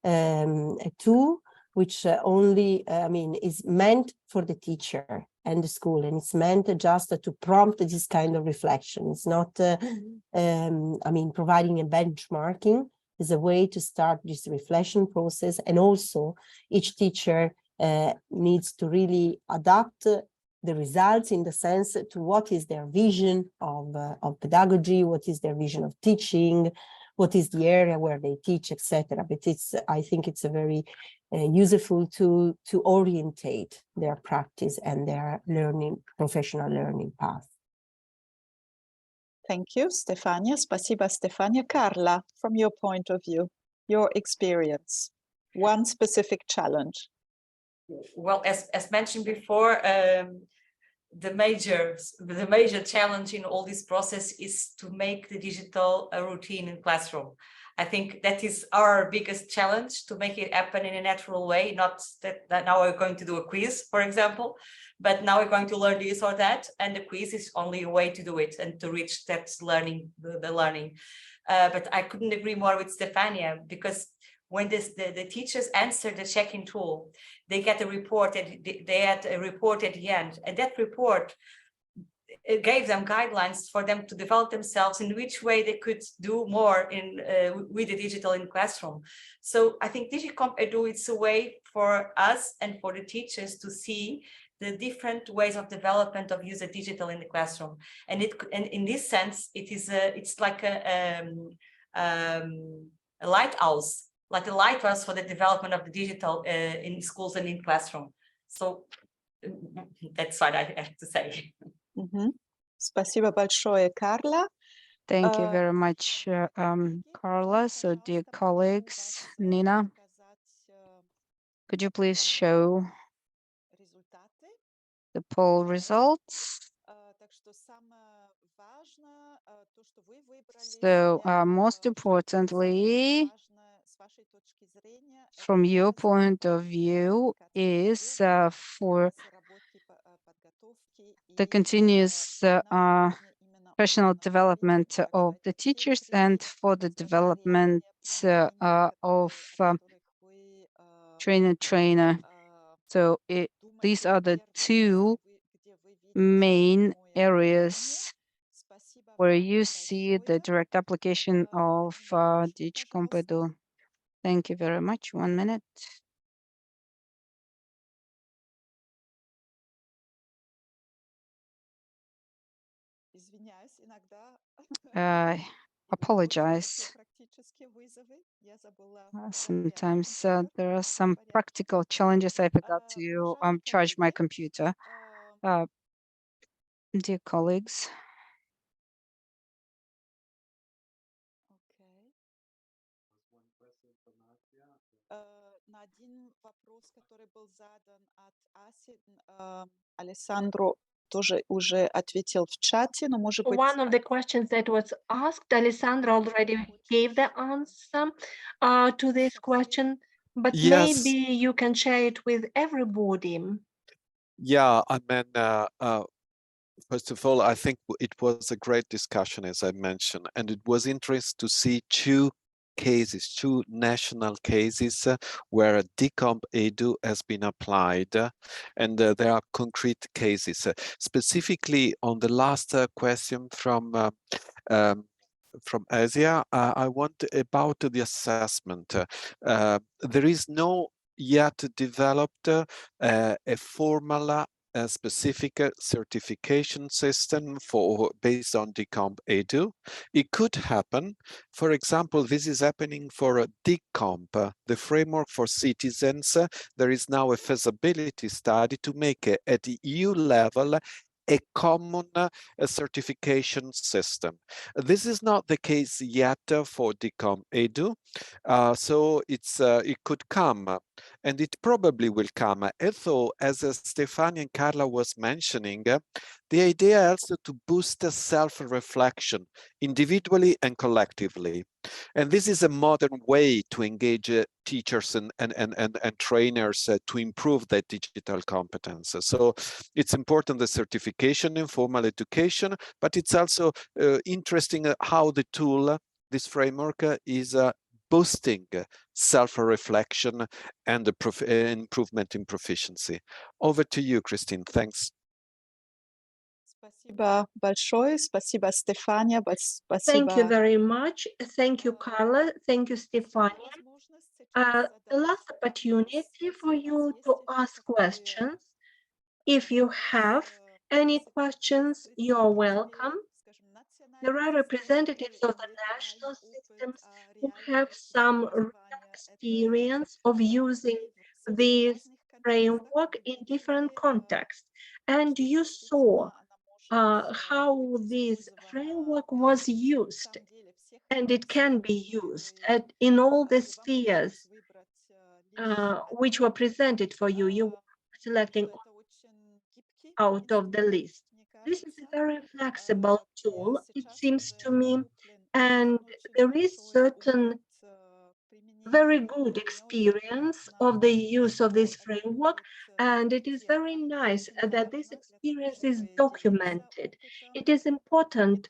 a tool which only, I mean, is meant for the teacher and the school, and it's meant just to prompt this kind of reflection. It's not, I mean, providing a benchmarking is a way to start this reflection process, and also each teacher needs to really adapt the results in the sense to what is their vision of pedagogy, what is their vision of teaching, what is the area where they teach, etc. But I think it's a very useful tool to orientate their practice and their learning, professional learning path. Thank you, Stefania. Spasiba, Stefania. Carla, from your point of view, your experience, one specific challenge. Well, as mentioned before, the major challenge in all this process is to make the digital a routine in classroom. I think that is our biggest challenge, to make it happen in a natural way, not that now we're going to do a quiz, for example, but now we're going to learn this or that, and the quiz is only a way to do it and to reach that learning, the learning. But I couldn't agree more with Stefania, because when the teachers answer the check-in tool, they get a report, and they had a report at the end, and that report gave them guidelines for them to develop themselves in which way they could do more in with the digital in classroom. So I think DigCompEdu, it's a way for us and for the teachers to see the different ways of development of use of digital in the classroom, and in this sense, it's like a lighthouse. Like a lighthouse for the development of the digital in schools and in classroom. So that's what I have to say. Спасибо большое, Carla. Thank you very much, Carla. So, dear colleagues, Nina, could you please show the poll results? So, most importantly, from your point of view, is for the continuous professional development of the teachers and for the development of trainer. So these are the two main areas where you see the direct application of DigCompEdu. Thank you very much. 1 minute. I apologize. Sometimes there are some practical challenges. I forgot to charge my computer. Dear colleagues. На один вопрос, который был задан от Аси, Алессандро тоже уже ответил в чате, но может быть... One of the questions that was asked, Alessandra already gave the answer to this question, but Yes. maybe you can share it with everybody. Yeah, I mean, first of all, I think it was a great discussion, as I mentioned, and it was interesting to see two national cases where DigCompEdu has been applied, and there are concrete cases. Specifically on the last question from Asia, I want about the assessment. There is no yet developed a formal specific certification system based on DigCompEdu. It could happen. For example, this is happening for DigComp, the framework for citizens. There is now a feasibility study to make it at the EU level a common certification system. This is not the case yet for DigCompEdu, so it could come, and it probably will come. Although, as Stefania and Carla was mentioning, the idea also to boost self-reflection individually and collectively. And this is a modern way to engage teachers and trainers to improve their digital competence. So it's important, the certification in formal education, but it's also interesting how the tool, this framework, is boosting self-reflection and improvement in proficiency. Over to you, Christine. Thanks. Спасибо большое, спасибо, Стефания, Thank you спасибо. very much. Thank you, Carla. Thank you, Stefania. The last opportunity for you to ask questions. If you have any questions, you're welcome. There are representatives of the national systems who have some real experience of using this framework in different contexts. And you saw how this framework was used, and it can be used in all the spheres which were presented for you. You were selecting out of the list. This is a very flexible tool, it seems to me, and there is certain very good experience of the use of this framework, and it is very nice that this experience is documented. It is important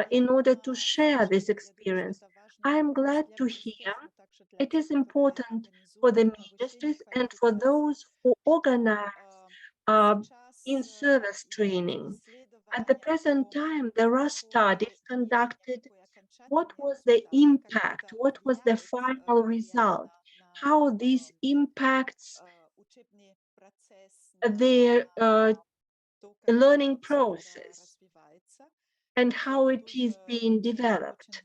in order to share this experience. I am glad to hear it is important for the ministries and for those who organize in-service training. At the present time, there are studies conducted. What was the impact? What was the final result? How this impacts their learning process and how it is being developed.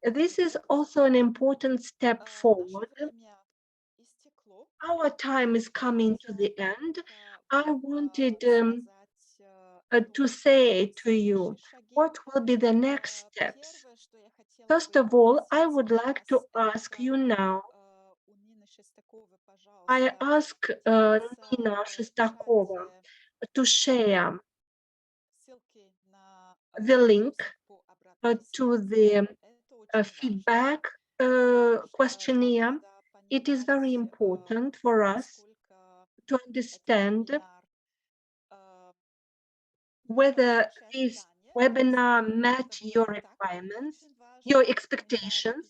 This is also an important step forward. Our time is coming to the end. I wanted to say to you what will be the next steps. First of all, I would like to ask you now. I ask Nina Shestakova to share the link to the feedback questionnaire. It is very important for us to understand whether this webinar met your requirements, your expectations,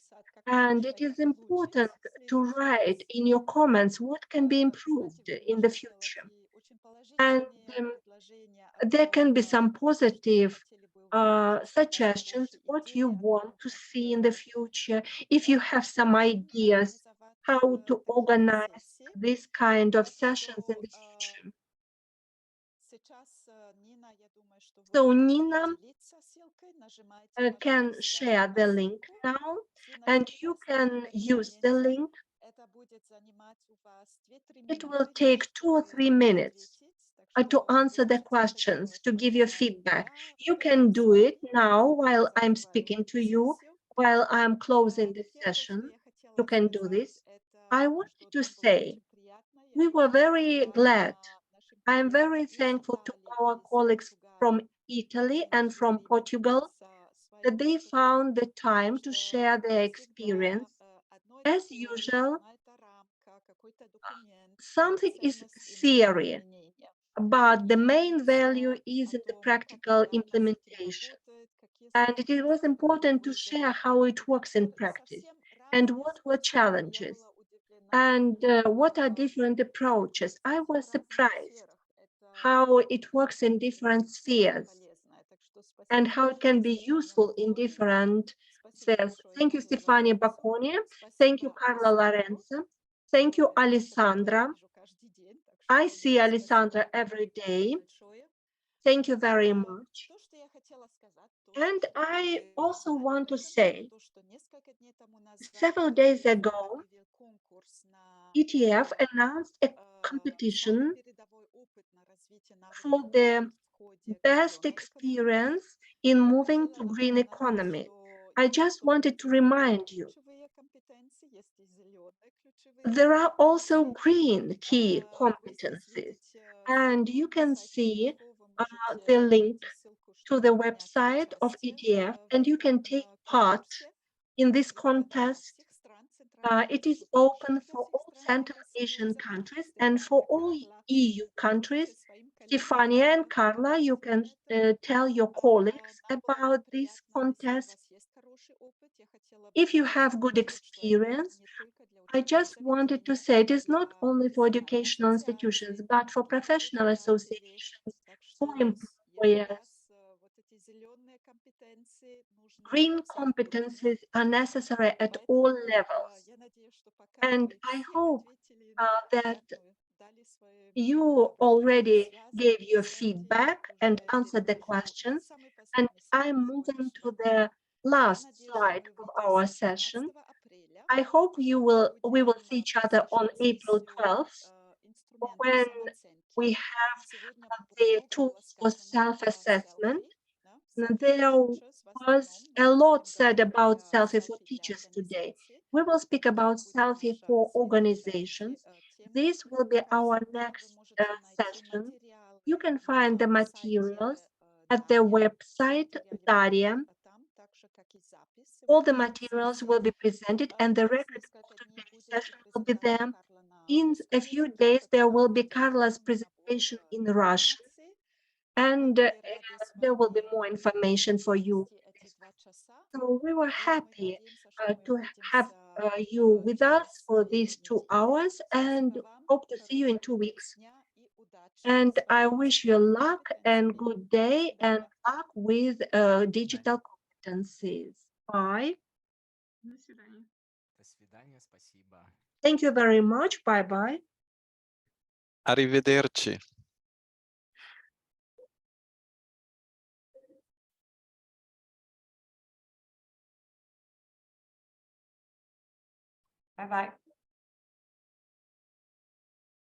and it is important to write in your comments what can be improved in the future. And there can be some positive suggestions, what you want to see in the future, if you have some ideas how to organize this kind of sessions in the future. So Nina can share the link now, and you can use the link. It will take 2 or 3 minutes to answer the questions, to give you feedback. You can do it now while I'm speaking to you, while I'm closing the session. You can do this. I wanted to say, we were very glad. I'm very thankful to our colleagues from Italy and from Portugal that they found the time to share their experience. As usual, something is theory, but the main value is in the practical implementation. And it was important to share how it works in practice and what were challenges and what are different approaches. I was surprised how it works in different spheres and how it can be useful in different spheres. Thank you, Stefania Baconi. Thank you, Carla Lorenzo. Thank you, Alessandra. I see Alessandra every day. Thank you very much. And I also want to say, several days ago, ETF announced a competition for the best experience in moving to green economy. I just wanted to remind you, there are also green key competencies, and you can see the link to the website of ETF, and you can take part in this contest. It is open for all Central Asian countries and for all EU countries. Stefania and Carla, you can tell your colleagues about this contest. If you have good experience, I just wanted to say it is not only for educational institutions, but for professional associations, for employers. Green competencies are necessary at all levels. And I hope that you already gave your feedback and answered the questions. And I'm moving to the last slide of our session. I hope we will see each other on April 12th, when we have the tools for self-assessment. There was a lot said about selfie for teachers today. We will speak about selfie for organizations. This will be our next session. You can find the materials at the website DARYA. All the materials will be presented and the record of today's session will be there. In a few days, there will be Carla's presentation in Russian, and there will be more information for you. So we were happy to have you with us for these 2 hours and hope to see you in 2 weeks. And I wish you luck and good day and luck with digital competencies. Bye. До свидания, спасибо. Thank you very much. Bye-bye. Arrivederci. Bye-bye.